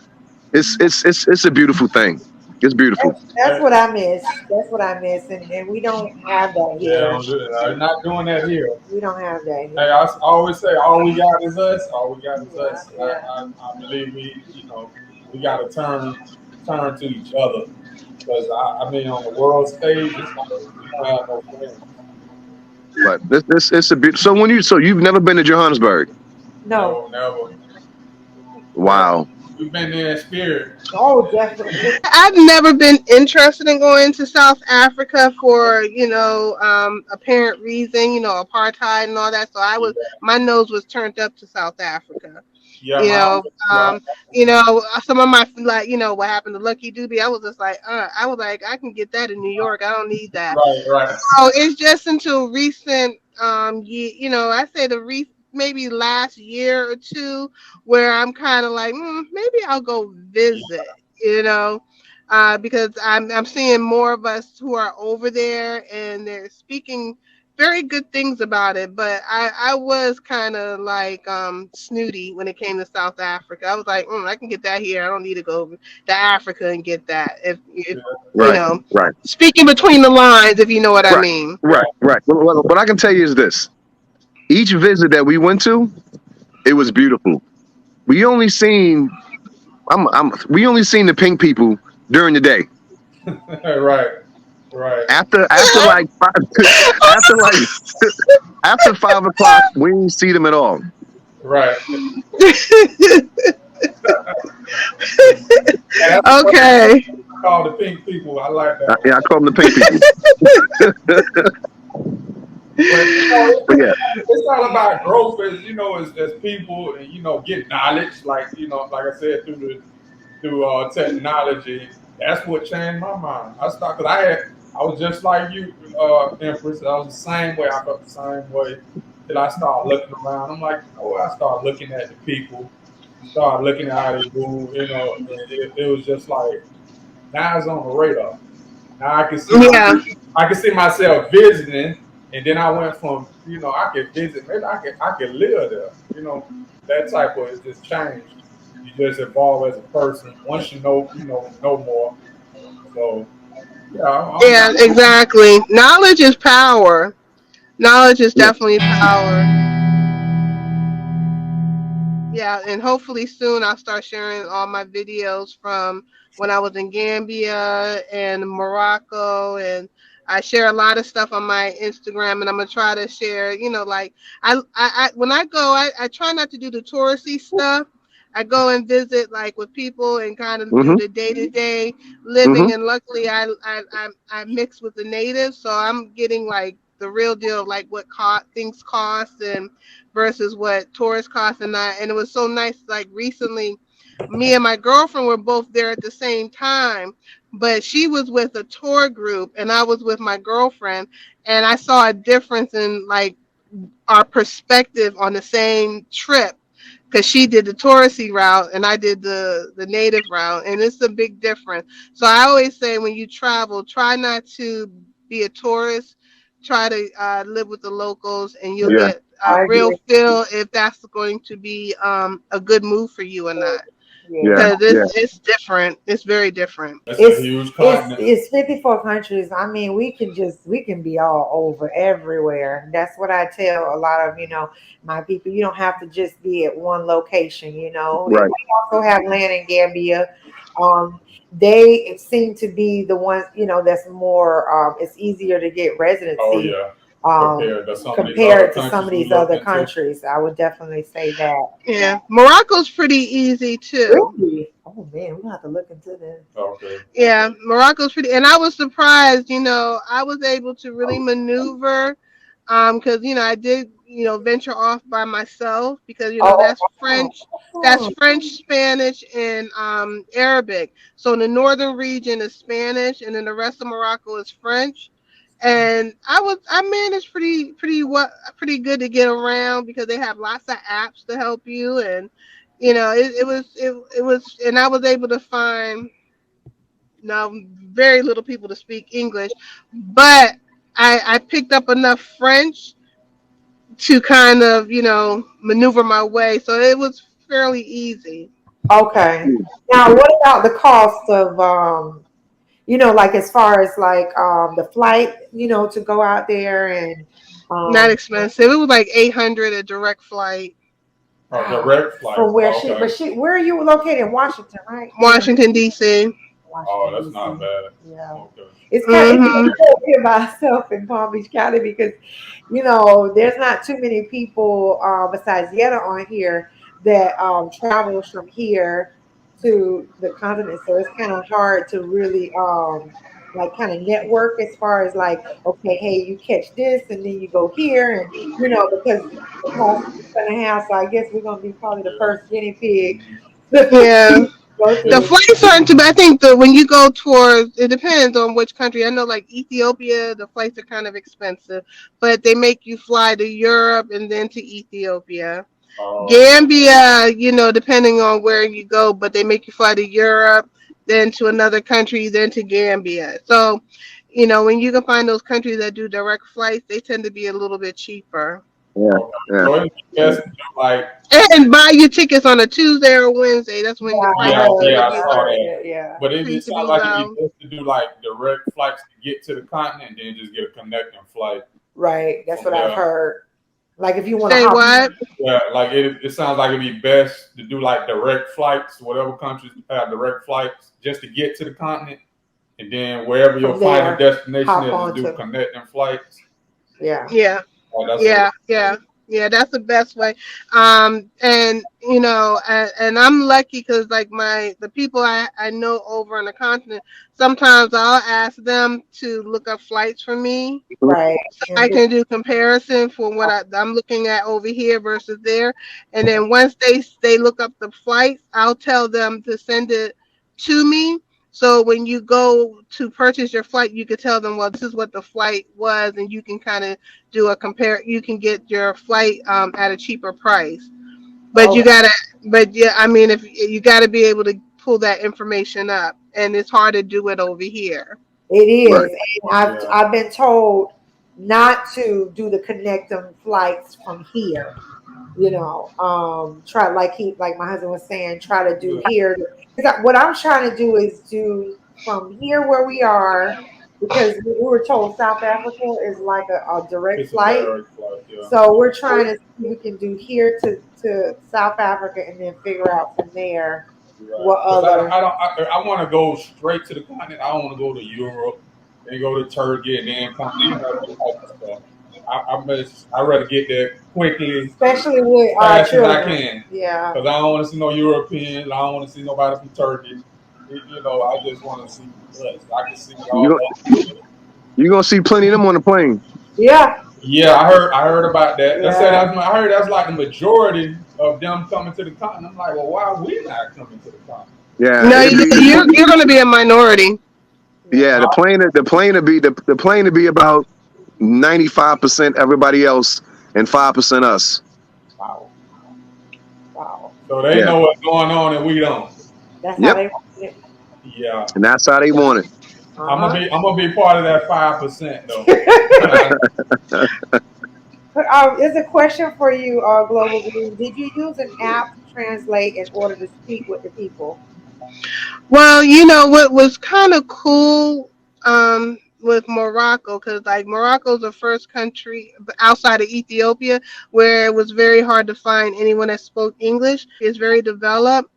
Speaker 3: it's a beautiful thing. It's beautiful.
Speaker 2: That's
Speaker 5: Hey,
Speaker 2: what I miss. That's what I miss. And we don't have that
Speaker 5: yeah,
Speaker 2: here.
Speaker 5: don't do it. I'm not doing that here.
Speaker 2: We don't have that
Speaker 5: Hey,
Speaker 2: here.
Speaker 5: I always say, all we got is us. All we got is
Speaker 2: Yeah.
Speaker 5: us.
Speaker 2: Yeah.
Speaker 5: I believe we got to turn to each other because I mean, on the world stage, it's like we don't have no friends.
Speaker 3: But it's a bit. So you've never been to Johannesburg?
Speaker 2: No.
Speaker 5: No, never. But
Speaker 3: Wow.
Speaker 5: we've been there in spirit.
Speaker 2: Oh, definitely.
Speaker 4: I've never been interested in going to South Africa for, apparent reason, apartheid and all that. So
Speaker 5: Yeah.
Speaker 4: my nose was turned up to South Africa.
Speaker 5: Yeah,
Speaker 4: You
Speaker 5: my
Speaker 4: know,
Speaker 5: yeah,
Speaker 4: some of my like, what happened to Lucky Doobie. I was just like, I was like, I can get that in New York. I don't need that.
Speaker 5: right, right.
Speaker 4: So it's just until recent, I say maybe last year or two, where I'm kind of like, maybe I'll go visit, you know, because I'm seeing more of us who are over there and they're speaking very good things about it. But I was kind of like snooty when it came to South Africa. I was like, I can get that here. I don't need to go to Africa and get that. If you
Speaker 3: Right,
Speaker 4: know,
Speaker 3: right,
Speaker 4: speaking between the lines, if you know what I
Speaker 3: right,
Speaker 4: mean.
Speaker 3: right, right. What I can tell you is this: each visit that we went to, it was beautiful. We only seen, we only seen the pink people during the day.
Speaker 5: Right, right,
Speaker 3: After like five, after like after 5 o'clock, we didn't see them at all.
Speaker 5: right. And that's what
Speaker 4: Okay.
Speaker 5: I call the pink people. I like that one.
Speaker 3: Yeah, I call them the pink people.
Speaker 5: But
Speaker 3: But yeah,
Speaker 5: it's all about growth as as people, and get knowledge. Like I said, through technology. That's what changed my mind. Because I was just like you, Empress. I was the same way. I felt the same way till I started looking around. I'm like, I started looking at the people, started looking at how they move. And it was just like now it's on the radar. Now
Speaker 4: Yeah.
Speaker 5: I can see myself visiting, and then I went from I could visit, maybe I could live there. That type of it just changed. You just evolve as a person once you know more. So yeah,
Speaker 4: Yeah, exactly. Knowledge is power. Knowledge is
Speaker 3: yeah,
Speaker 4: definitely power. Yeah, and hopefully soon I'll start sharing all my videos from when I was in Gambia and Morocco, and I share a lot of stuff on my Instagram, and I'm gonna try to share, like when I go, I try not to do the touristy stuff. I go and visit like with people and kind of do
Speaker 3: hmm
Speaker 4: the day to day
Speaker 3: hmm
Speaker 4: living, and luckily I mix with the natives, so I'm getting like the real deal, like what things cost and versus what tourists cost, and it was so nice. Like recently, me and my girlfriend were both there at the same time, but she was with a tour group and I was with my girlfriend, and I saw a difference in like our perspective on the same trip because she did the touristy route and I did the native route, and it's a big difference. So I always say when you travel, try not to be a tourist. Try to live with the locals, and you'll
Speaker 3: yeah,
Speaker 4: get a
Speaker 2: I
Speaker 4: real
Speaker 2: agree.
Speaker 4: feel if that's going to be a good move for you or not.
Speaker 3: yeah,
Speaker 2: Yeah.
Speaker 4: Because
Speaker 3: yeah,
Speaker 4: it's different. It's very different.
Speaker 5: it's a
Speaker 2: It's
Speaker 5: huge
Speaker 2: it's
Speaker 5: continent.
Speaker 2: it's 54 countries. I mean, we can be all over everywhere. That's what I tell a lot of, my people. You don't have to just be at one location, And
Speaker 3: right.
Speaker 2: we also have land in Gambia. They seem to be the ones, that's more it's easier to get
Speaker 5: Oh
Speaker 2: residency
Speaker 5: yeah,
Speaker 2: um
Speaker 5: compared to some of these other
Speaker 2: compared to some
Speaker 5: countries
Speaker 2: of
Speaker 5: we
Speaker 2: these
Speaker 5: looked
Speaker 2: other
Speaker 5: into.
Speaker 2: countries. I would definitely say that.
Speaker 4: Yeah, Morocco's pretty easy too.
Speaker 2: Really? Oh man, we'll have to look into this.
Speaker 5: Okay.
Speaker 4: Yeah, Morocco's pretty, and I was surprised. I was able to really maneuver, because I did, venture off by myself because
Speaker 2: Oh,
Speaker 4: that's
Speaker 2: wow.
Speaker 4: French, Spanish, and Arabic. So in the northern region is Spanish, and then the rest of Morocco is French. And I managed pretty good to get around because they have lots of apps to help you, and it was, and I was able to find now very little people to speak English, but I picked up enough French to kind of maneuver my way, so it was fairly easy.
Speaker 2: Okay. Now, what about the cost of like as far as like the flight, to go out there and
Speaker 4: Not
Speaker 2: um
Speaker 4: expensive. It was like 800 a direct flight.
Speaker 5: Oh,
Speaker 2: wow,
Speaker 5: direct flight.
Speaker 2: from where
Speaker 5: Okay.
Speaker 2: where are you located? In Washington, right? You're in
Speaker 4: Washington D.C.
Speaker 5: Oh,
Speaker 2: Washington
Speaker 5: that's not
Speaker 2: D.C.
Speaker 5: bad.
Speaker 2: Yeah.
Speaker 5: Okay.
Speaker 2: It's
Speaker 4: Hmm.
Speaker 2: over here by itself in Palm Beach County because there's not too many people besides Yetta on here that travels from here to the continent. So it's kind of hard to really like kind of network as far as like, okay, hey, you catch this and then you go here, and because the cost is gonna have. So I guess we're gonna be probably the
Speaker 5: Yeah.
Speaker 2: first guinea pig to
Speaker 4: Yeah.
Speaker 2: go
Speaker 4: The
Speaker 2: to.
Speaker 4: flights aren't too bad. I think when you go towards, it depends on which country. I know like Ethiopia, the flights are kind of expensive, but they make you fly to Europe and then to Ethiopia.
Speaker 5: Oh,
Speaker 4: Gambia, depending on where you go, but they make you fly to Europe, then to another country, then to Gambia. So, when you can find those countries that do direct flights, they tend to be a little bit cheaper.
Speaker 3: Yeah,
Speaker 5: okay.
Speaker 3: yeah.
Speaker 5: So it'd be best to do like,
Speaker 4: And buy your tickets on a Tuesday or Wednesday. That's when the
Speaker 2: Yeah, I
Speaker 4: prices
Speaker 2: heard.
Speaker 4: tend to
Speaker 5: yeah, I
Speaker 4: be
Speaker 2: I
Speaker 5: saw
Speaker 4: low.
Speaker 2: heard
Speaker 5: that.
Speaker 2: that. Yeah.
Speaker 5: But it
Speaker 4: Tend to
Speaker 5: sounds
Speaker 4: be
Speaker 5: like it'd be
Speaker 4: low.
Speaker 5: best to do like direct flights to get to the continent, and then just get a connecting flight
Speaker 2: Right. That's
Speaker 5: from
Speaker 2: what I've
Speaker 5: there.
Speaker 2: heard. Like if you want to
Speaker 4: Say
Speaker 2: hop.
Speaker 4: what?
Speaker 5: Yeah, like it sounds like it'd be best to do like direct flights, whatever countries have direct flights, just to get to the continent, and then wherever your
Speaker 2: From
Speaker 5: final
Speaker 2: there,
Speaker 5: destination
Speaker 2: hop
Speaker 5: is, just
Speaker 2: on
Speaker 5: do
Speaker 2: to.
Speaker 5: connecting flights.
Speaker 2: Yeah.
Speaker 4: Yeah.
Speaker 5: Oh, that's a
Speaker 4: Yeah, that's the best way. And and I'm lucky because like the people I know over on the continent, sometimes I'll ask them to look up flights for me.
Speaker 2: Right.
Speaker 4: I
Speaker 2: And
Speaker 4: can do comparison for what I'm looking at over here versus there, and then once they look up the flights, I'll tell them to send it to me. So when you go to purchase your flight, you could tell them, well, this is what the flight was, and you can kind of do a compare. You can get your flight at a cheaper price, but
Speaker 2: okay,
Speaker 4: you gotta. But yeah, I mean, if you gotta be able to pull that information up, and it's hard to do it over here.
Speaker 2: it
Speaker 3: Right.
Speaker 2: is. And I've
Speaker 5: yeah.
Speaker 2: I've been told not to do the connecting flights from here. Try like my husband was saying, try to do
Speaker 5: Yeah.
Speaker 2: here. Because what I'm trying to do is do from here where we are, because we were told South Africa is like a direct
Speaker 5: It's a
Speaker 2: flight.
Speaker 5: direct flight. Yeah.
Speaker 2: So we're trying to see if we can do here to South Africa and then figure out from there
Speaker 5: Right.
Speaker 2: what
Speaker 5: Because
Speaker 2: other.
Speaker 5: I want to go straight to the continent. I don't want to go to Europe, then go to Turkey, and then come, that type of stuff. I rather get there quickly,
Speaker 2: Especially with our
Speaker 5: fast as I
Speaker 2: children.
Speaker 5: can.
Speaker 2: Yeah,
Speaker 5: Because I don't want to see no Europeans. I don't want to see nobody from Turkey. I just want to see us. I can see
Speaker 3: You
Speaker 5: all
Speaker 3: go,
Speaker 5: that.
Speaker 3: you gonna see plenty of them on the plane.
Speaker 2: yeah,
Speaker 5: Yeah, I heard about that.
Speaker 2: yeah.
Speaker 5: I heard that's like the majority of them coming to the continent. I'm like, well, why are we not coming to the continent?
Speaker 3: Yeah,
Speaker 4: No,
Speaker 3: it'll be.
Speaker 4: you're going to be a minority.
Speaker 2: Yeah.
Speaker 3: Yeah, the plane to be about 95% everybody else and 5% us.
Speaker 5: Wow.
Speaker 2: Wow.
Speaker 5: So they
Speaker 3: Yeah.
Speaker 5: know what's going on and we don't.
Speaker 2: That's how
Speaker 3: Yep.
Speaker 2: they want it.
Speaker 5: Yeah.
Speaker 3: And that's how they want it.
Speaker 2: Uh-huh.
Speaker 5: I'm gonna be part of that 5% though.
Speaker 2: Here's a question for you, Global Green. Did you use an app to translate in order to speak with the people?
Speaker 4: Well, what was kind of cool with Morocco, because like Morocco's the first country outside of Ethiopia where it was very hard to find anyone that spoke English. It's very developed.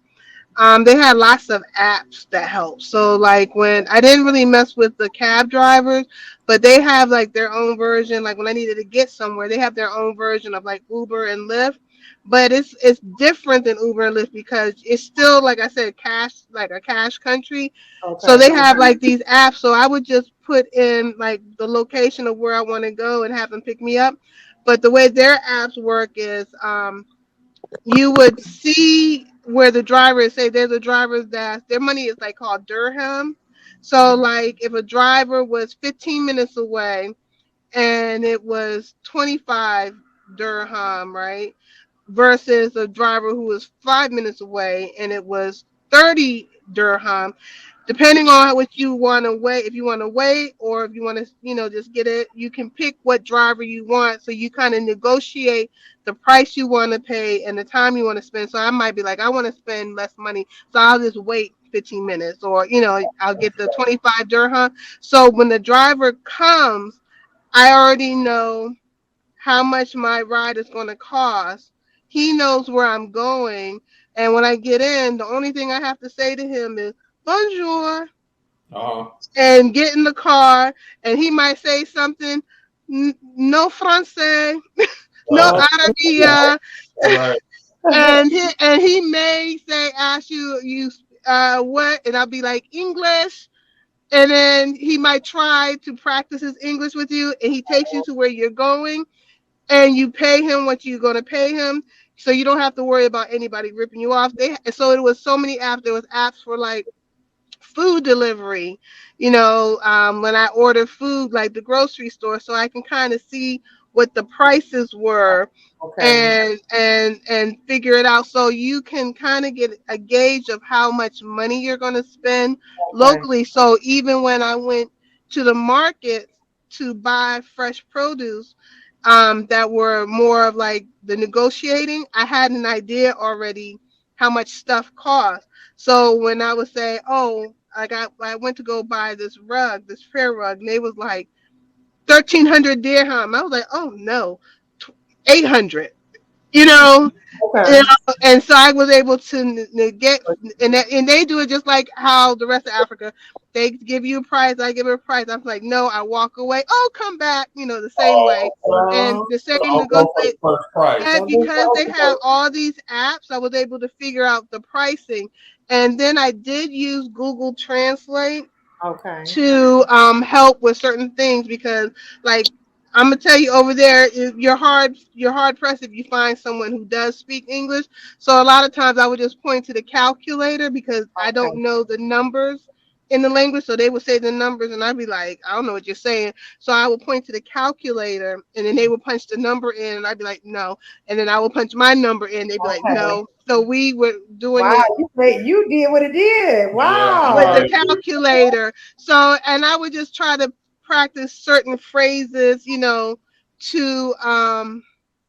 Speaker 4: They had lots of apps that help. So like when I didn't really mess with the cab drivers, but they have like their own version. Like when I needed to get somewhere, they have their own version of like Uber and Lyft. But it's different than Uber and Lyft because it's still like I said, cash like a cash country. So
Speaker 2: Okay.
Speaker 4: they have like these apps. So I would just put in like the location of where I want to go and have them pick me up. But the way their apps work is you would see where the driver is. Say there's a driver that their money is like called dirham. So like if a driver was 15 minutes away and it was 25 dirham, right? Versus a driver who was 5 minutes away and it was 30 dirham, depending on what you want to wait, if you want to wait or if you want to just get it, you can pick what driver you want, so you kind of negotiate the price you want to pay and the time you want to spend. So I might be like, I want to spend less money, so I'll just wait 15 minutes, or I'll get the 25 dirham. So when the driver comes, I already know how much my ride is going to cost. He knows where I'm going, and when I get in, the only thing I have to say to him is bonjour
Speaker 5: Uh-huh.
Speaker 4: and get in the car, and he might say something, no francais, no
Speaker 5: Uh,
Speaker 4: arabia,
Speaker 5: right.
Speaker 4: and he may say, ask you what, and I'll be like English, And then he might try to practice his English with you, and he takes you to where you're going, and you pay him what you're going to pay him, so you don't have to worry about anybody ripping you off. So it was so many apps. There was apps for like food delivery, when I order food, like the grocery store, so I can kind of see what the prices were
Speaker 2: Okay.
Speaker 4: and figure it out, so you can kind of get a gauge of how much money you're going to spend
Speaker 2: Okay.
Speaker 4: locally. So even when I went to the market to buy fresh produce, that were more of like the negotiating, I had an idea already how much stuff cost. So when I would say, oh, I went to go buy this rug, this prayer rug, and they was like 1,300 dirham. I was like, oh no, 800. You know, you
Speaker 2: Okay.
Speaker 4: know, and so I was able to get, and they do it just like how the rest of Africa, they give you a price, I give it a price. I'm like, no, I walk away. Oh, come back, the same way,
Speaker 5: Oh, okay.
Speaker 4: and
Speaker 2: Um,
Speaker 4: the
Speaker 5: So
Speaker 4: same
Speaker 5: I'll go for the
Speaker 4: negotiate.
Speaker 5: first price.
Speaker 4: And
Speaker 2: don't be
Speaker 4: because they have
Speaker 2: so
Speaker 4: all these apps, I was able to figure out the pricing. And then I did use Google Translate
Speaker 2: okay.
Speaker 4: to help with certain things, because like I'm gonna tell you, over there you're hard pressed if you find someone who does speak English. So a lot of times I would just point to the calculator because I
Speaker 2: Okay.
Speaker 4: don't know the numbers in the language, so they would say the numbers and I'd be like, I don't know what you're saying. So I would point to the calculator and then they would punch the number in and I'd be like, no. And then I would punch my number in, they'd be like,
Speaker 2: Okay.
Speaker 4: no. So we were doing
Speaker 2: Wow.
Speaker 4: it
Speaker 2: You did what it did.
Speaker 5: Yeah,
Speaker 4: with
Speaker 5: I
Speaker 2: Wow.
Speaker 4: the
Speaker 5: agree.
Speaker 4: calculator. So, and I would just try to practice certain phrases, to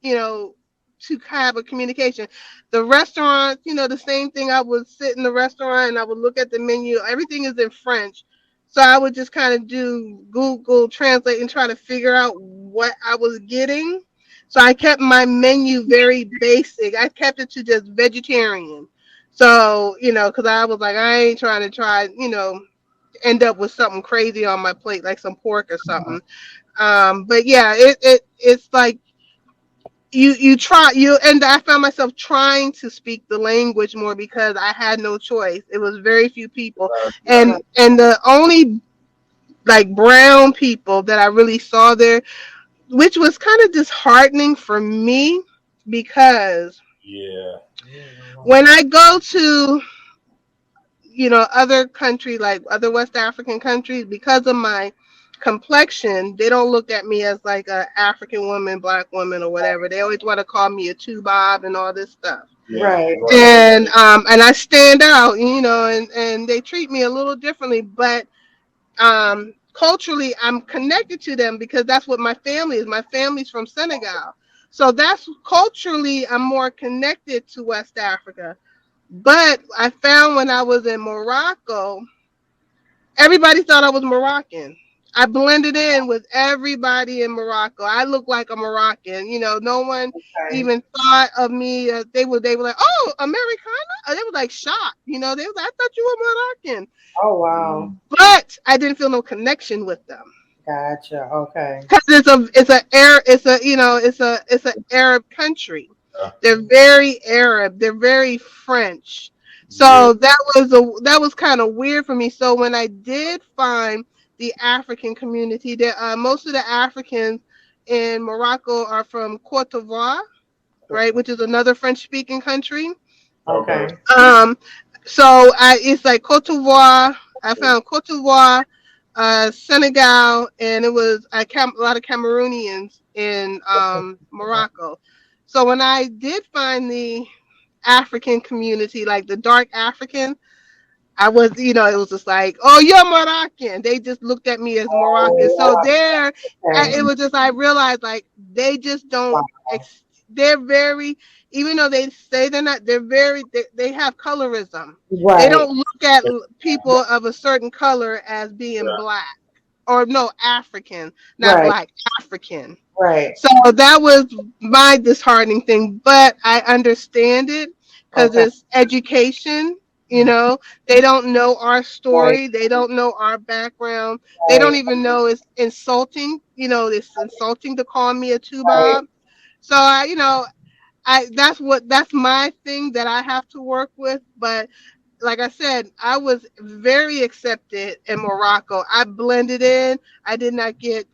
Speaker 4: you know, to have a communication. The restaurant, the same thing. I would sit in the restaurant and I would look at the menu. Everything is in French. So I would just kind of do Google Translate and try to figure out what I was getting. So I kept my menu very basic. I kept it to just vegetarian. So, because I was like, I ain't trying to end up with something crazy on my plate, like some pork or something. But yeah, it's like you try you and I found myself trying to speak the language more because I had no choice. It was very few people,
Speaker 2: Okay.
Speaker 4: and the only like brown people that I really saw there, which was kind of disheartening for me because
Speaker 5: Yeah.
Speaker 4: when I go to other countries, like other West African countries, because of my complexion, they don't look at me as like a African woman, black woman, or whatever. They always want to call me a two bob and all this stuff.
Speaker 5: Yeah.
Speaker 2: Right.
Speaker 5: Right.
Speaker 4: And I stand out, and they treat me a little differently, but culturally, I'm connected to them because that's what my family is. My family's from Senegal. So that's culturally, I'm more connected to West Africa. But I found when I was in Morocco, everybody thought I was Moroccan. I blended in with everybody in Morocco. I looked like a Moroccan. No one
Speaker 2: Okay.
Speaker 4: even thought of me. They were like, "Oh, Americana." They were like shocked. They were like, "I thought you were Moroccan,"
Speaker 2: Oh wow.
Speaker 4: but I didn't feel no connection with them
Speaker 2: Gotcha. Okay.
Speaker 4: because it's a Arab country. They're very Arab. They're very French.
Speaker 5: Yeah.
Speaker 4: So that was kind of weird for me. So when I did find the African community, there most of the Africans in Morocco are from Cote d'Ivoire, right, which is another French-speaking country.
Speaker 5: Okay.
Speaker 2: Okay.
Speaker 4: Um, it's like Cote d'Ivoire. I found Cote d'Ivoire, Senegal, and it was a lot of Cameroonians in Morocco. So when I did find the African community, like the dark African, it was just like, oh, you're Moroccan. They just looked at me as Moroccan. So
Speaker 2: Oh,
Speaker 4: there,
Speaker 2: okay.
Speaker 4: it was just, I realized like they just don't,
Speaker 2: Wow.
Speaker 4: they're very, even though they say they're not, they have colorism. They
Speaker 2: Right.
Speaker 4: don't look at people of a certain color as being black or no, African, not
Speaker 2: Right.
Speaker 4: black, African.
Speaker 2: Right.
Speaker 4: So that was my disheartening thing, but I understand it because
Speaker 2: Okay.
Speaker 4: it's education. They don't know our
Speaker 2: Right.
Speaker 4: story. They don't know our background. They don't
Speaker 2: Right.
Speaker 4: even know it's insulting. It's insulting to call me a two
Speaker 2: Right.
Speaker 4: bob. So that's my thing that I have to work with. But like I said, I was very accepted in Morocco. I blended in. I did not get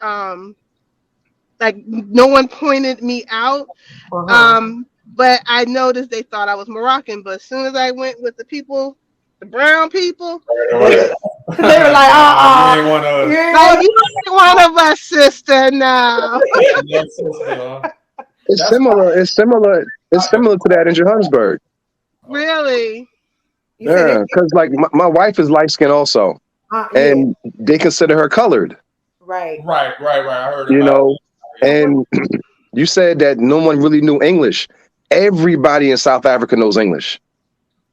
Speaker 4: um like no one pointed me out.
Speaker 2: Uh-huh.
Speaker 4: But I noticed they thought I was Moroccan. But as soon as I went with the people, the brown people,
Speaker 2: They,
Speaker 5: Right,
Speaker 2: they were like,
Speaker 5: nah, you ain't one of
Speaker 2: you
Speaker 5: us.
Speaker 2: ain't
Speaker 4: like
Speaker 2: want
Speaker 4: you ain't one of us, sister. Now,
Speaker 5: Your sister, huh?
Speaker 3: It's
Speaker 5: That's
Speaker 3: similar. It's similar. It's
Speaker 5: why.
Speaker 3: similar to that in Johannesburg.
Speaker 5: Oh,
Speaker 4: really.
Speaker 2: you said
Speaker 3: Yeah, because like my wife is light skinned also,
Speaker 2: yeah,
Speaker 3: and they consider her colored.
Speaker 2: right.
Speaker 5: right. I heard
Speaker 3: You
Speaker 5: about
Speaker 3: know,
Speaker 5: it.
Speaker 2: What?
Speaker 3: and you said that no one really knew English. Everybody in South Africa knows English.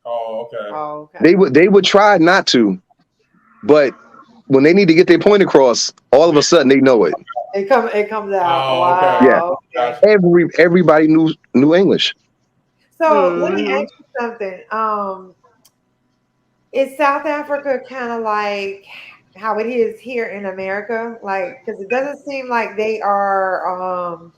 Speaker 5: Oh, okay.
Speaker 2: Oh, okay.
Speaker 3: They would try not to, but when they need to get their point across, all of a sudden they know it.
Speaker 2: It comes out.
Speaker 5: Oh, okay.
Speaker 3: Yeah,
Speaker 2: Wow. Okay.
Speaker 5: Gotcha.
Speaker 3: everybody knew English.
Speaker 2: So let me
Speaker 4: Hmm.
Speaker 2: ask you something. Is South Africa kind of like how it is here in America? Like, because it doesn't seem like they are,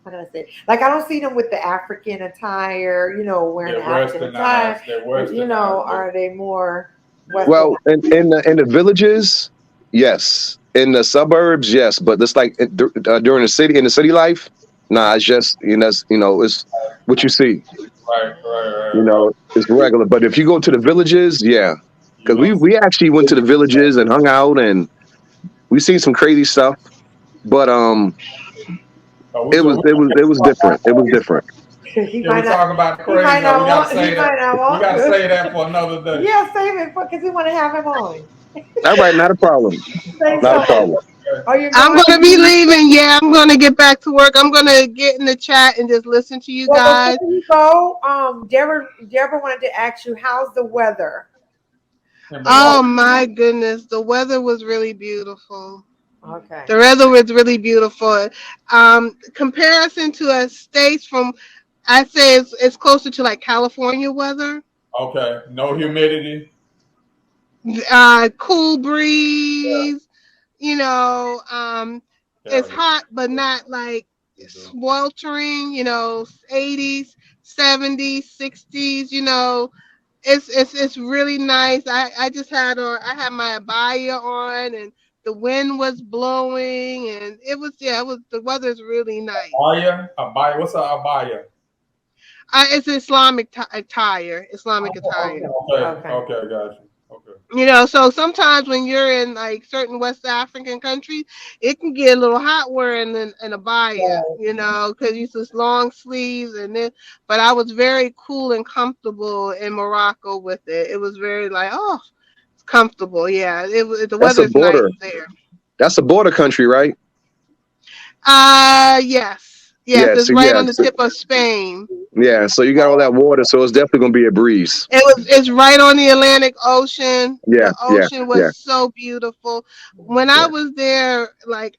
Speaker 2: how can I say? Like, I don't see them with the African attire, wearing the
Speaker 5: They're
Speaker 2: African attire.
Speaker 5: westernized. They're
Speaker 2: Are they more Western?
Speaker 3: Well, in the villages, yes. In the suburbs, yes. But it's like during the city life, nah. It's just it's what you see. It's regular. But if you go to the villages, yeah,
Speaker 5: You
Speaker 3: because
Speaker 5: gonna see.
Speaker 3: we actually went to the villages and hung out and we seen some crazy stuff. But
Speaker 5: Oh,
Speaker 3: it was it was it was different. It was different.
Speaker 2: he
Speaker 5: yeah, we
Speaker 2: might not.
Speaker 5: talk about the
Speaker 2: He
Speaker 5: crazy.
Speaker 2: might
Speaker 5: Now we
Speaker 2: not
Speaker 5: gotta
Speaker 2: want. He
Speaker 5: say that.
Speaker 2: might not
Speaker 5: We
Speaker 2: want
Speaker 5: gotta
Speaker 2: to.
Speaker 5: say that for another day.
Speaker 2: Yeah, save it because we want to have him on.
Speaker 3: All right, not a problem.
Speaker 2: Say
Speaker 3: Not a
Speaker 5: Okay.
Speaker 2: something.
Speaker 3: problem.
Speaker 5: Okay.
Speaker 2: Are you
Speaker 4: I'm
Speaker 2: going?
Speaker 4: gonna be leaving. Yeah, I'm gonna get back to work. I'm gonna get in the chat and just listen to you
Speaker 2: Well,
Speaker 4: guys.
Speaker 2: before you go, Deborah wanted to ask you, how's the weather?
Speaker 5: In
Speaker 4: Oh
Speaker 5: Morocco.
Speaker 4: my goodness, the weather was really beautiful.
Speaker 2: Okay.
Speaker 4: The weather was really beautiful. Comparison to a states from, I say it's closer to like California weather.
Speaker 5: Okay. No humidity.
Speaker 4: Cool
Speaker 5: Yeah.
Speaker 4: breeze. You know, it's
Speaker 5: Carry.
Speaker 4: hot but not like
Speaker 5: You do.
Speaker 4: sweltering. 80s, 70s, 60s. It's really nice. I just had I had my abaya on and the wind was blowing and it was the weather's really nice.
Speaker 5: Abaya. Abaya. What's a abaya?
Speaker 4: It's Islamic attire, Islamic attire.
Speaker 2: Okay.
Speaker 5: Okay.
Speaker 2: Okay.
Speaker 5: Okay. Got you. Okay.
Speaker 4: So sometimes when you're in like certain West African countries, it can get a little hot wearing an abaya, because you use long sleeves and then. But I was very cool and comfortable in Morocco with it. It was very like, oh, it's comfortable. Yeah, the
Speaker 3: That's a
Speaker 4: weather's nice
Speaker 3: border.
Speaker 4: there.
Speaker 3: That's a border country, right?
Speaker 4: Yes, yes,
Speaker 3: Yeah.
Speaker 4: it's
Speaker 3: So
Speaker 4: right
Speaker 3: yeah.
Speaker 4: on the tip of Spain.
Speaker 3: Yeah. So you got all that water, so it's definitely gonna be a breeze.
Speaker 4: It's right on the Atlantic Ocean.
Speaker 3: Yeah.
Speaker 4: The
Speaker 3: Yeah.
Speaker 4: ocean
Speaker 3: Yeah.
Speaker 4: was so beautiful. When I
Speaker 3: Yeah.
Speaker 4: was there, like,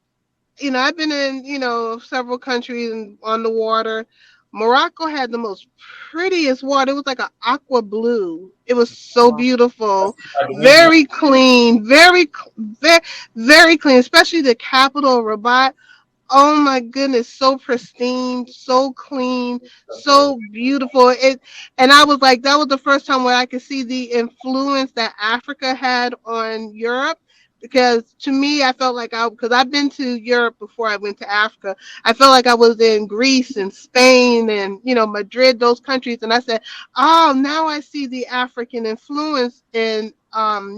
Speaker 4: I've been in, several countries and on the water. Morocco had the most prettiest water. It was like an aqua blue. It was so
Speaker 2: Wow.
Speaker 5: That's
Speaker 4: beautiful,
Speaker 5: like the Indian.
Speaker 4: very clean, very, very clean. Especially the capital, Rabat. Oh my goodness, so pristine, so clean,
Speaker 5: That's right.
Speaker 4: so beautiful. And I was like, that was the first time where I could see the influence that Africa had on Europe. Because to me, I felt like because I've been to Europe before I went to Africa, I felt like I was in Greece and Spain and, Madrid, those countries. And I said, oh, now I see the African influence in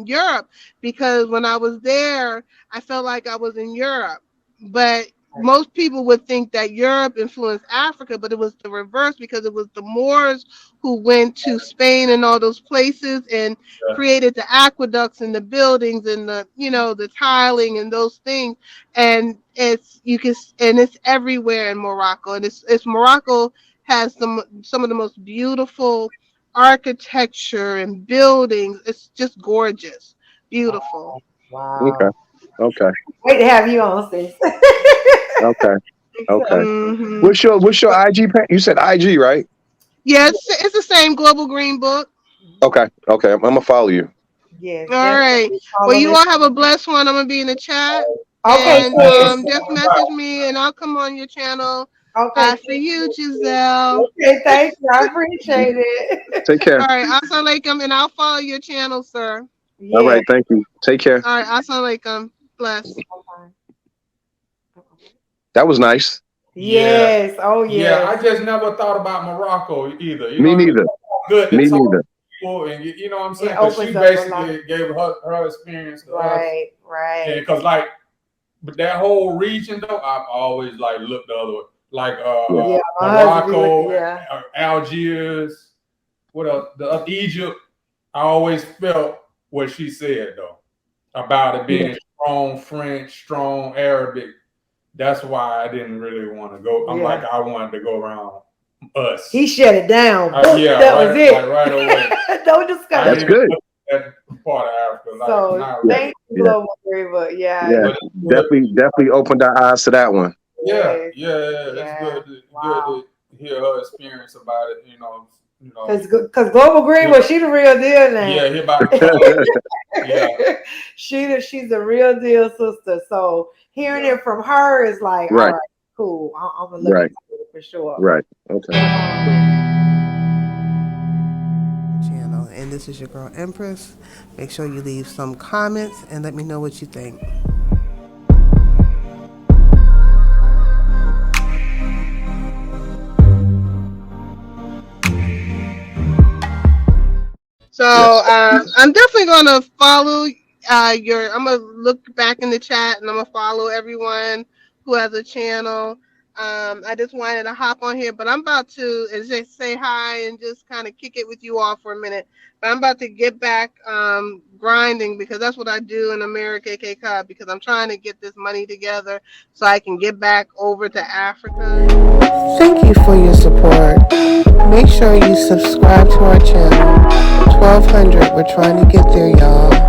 Speaker 4: Europe. Because when I was there, I felt like I was in Europe. But most people would think that Europe influenced Africa, but it was the reverse because it was the Moors who went to Spain and all those places and
Speaker 5: Yeah.
Speaker 4: created the aqueducts and the buildings and the tiling and those things. And it's everywhere in Morocco. And it's Morocco has some of the most beautiful architecture and buildings. It's just gorgeous, beautiful.
Speaker 3: Okay.
Speaker 2: Wow.
Speaker 3: Okay.
Speaker 2: Wait to have you on, sis.
Speaker 3: Okay. Okay.
Speaker 4: Hmm.
Speaker 3: What's your IG? You said IG, right?
Speaker 4: Yeah, it's the same Global Green Book.
Speaker 3: Okay. Okay. I'm gonna follow you.
Speaker 2: Yes,
Speaker 4: All right.
Speaker 2: definitely
Speaker 4: Well,
Speaker 2: follow
Speaker 4: you
Speaker 2: this.
Speaker 4: all have a blessed one. I'm gonna be in the chat
Speaker 2: Okay,
Speaker 5: All right.
Speaker 4: and
Speaker 5: Thank you.
Speaker 2: sis.
Speaker 4: just message me and I'll come on your channel
Speaker 2: Okay,
Speaker 4: Bye
Speaker 2: thank
Speaker 4: for you,
Speaker 2: you.
Speaker 4: Giselle.
Speaker 2: Okay, thank you. I appreciate it.
Speaker 3: Take care.
Speaker 4: All right, assalamu alaikum, and I'll follow your channel, sir.
Speaker 3: All
Speaker 2: Yeah.
Speaker 3: right. Thank you. Take care.
Speaker 4: All right, assalamu alaikum. Bless.
Speaker 3: That was nice.
Speaker 5: Yeah,
Speaker 2: Yes. Oh,
Speaker 5: yeah. I
Speaker 2: yes.
Speaker 5: just never thought about Morocco either. You know
Speaker 3: Me
Speaker 5: what I mean?
Speaker 3: neither.
Speaker 5: Good to
Speaker 3: Me
Speaker 5: talk to
Speaker 3: neither.
Speaker 5: people, and you know what I'm
Speaker 2: It
Speaker 5: saying? Because she
Speaker 2: opens up a lot.
Speaker 5: basically gave her experience to us,
Speaker 2: Right,
Speaker 5: and
Speaker 2: right.
Speaker 5: because like, but that whole region though, I've always like looked the other way, like
Speaker 3: Yeah.
Speaker 2: Yeah, my husband be looking,
Speaker 5: Morocco,
Speaker 2: yeah.
Speaker 5: Algiers, what else? Egypt. I always felt what she said though about it
Speaker 3: Yeah.
Speaker 5: being strong French, strong Arabic. That's why I didn't really want to go. I'm like,
Speaker 2: Yeah.
Speaker 5: I wanted to go around us.
Speaker 2: He shut it down.
Speaker 5: Yeah,
Speaker 2: That was
Speaker 5: right, like
Speaker 2: it.
Speaker 5: right away.
Speaker 2: No
Speaker 5: I
Speaker 3: That's
Speaker 5: ain't
Speaker 2: discussion.
Speaker 5: even
Speaker 3: good.
Speaker 5: looked at that part of Africa, like
Speaker 2: So
Speaker 5: not
Speaker 3: Yeah.
Speaker 5: really.
Speaker 2: thank you,
Speaker 3: Yeah.
Speaker 2: Global Three, but yeah,
Speaker 3: Yeah.
Speaker 5: But it's good.
Speaker 3: Definitely opened our eyes to that one.
Speaker 5: Yeah,
Speaker 2: yes,
Speaker 5: yeah, it's
Speaker 2: yeah.
Speaker 5: good. Good
Speaker 2: Wow.
Speaker 5: to hear her experience about it. You know.
Speaker 2: Cause Global Green, well, she the real deal now.
Speaker 5: Yeah, hear about yeah,
Speaker 2: She's a real deal sister. So hearing
Speaker 5: yeah.
Speaker 2: it from her is like, all
Speaker 3: Right.
Speaker 2: right, cool. I'm gonna look
Speaker 3: Right.
Speaker 2: into it for sure.
Speaker 3: Right. Okay.
Speaker 1: Channel. And this is your girl Empress. Make sure you leave some comments and let me know what you think.
Speaker 4: So
Speaker 3: Yes.
Speaker 4: I'm definitely gonna follow your. I'm gonna look back in the chat and I'm gonna follow everyone who has a channel. I just wanted to hop on here, but I'm about to just say hi and just kind of kick it with you all for a minute. But I'm about to get back grinding because that's what I do in America, K Cup, because I'm trying to get this money together so I can get back over to Africa.
Speaker 1: Thank you for your support. Make sure you subscribe to our channel. 1200, we're trying to get there, y'all.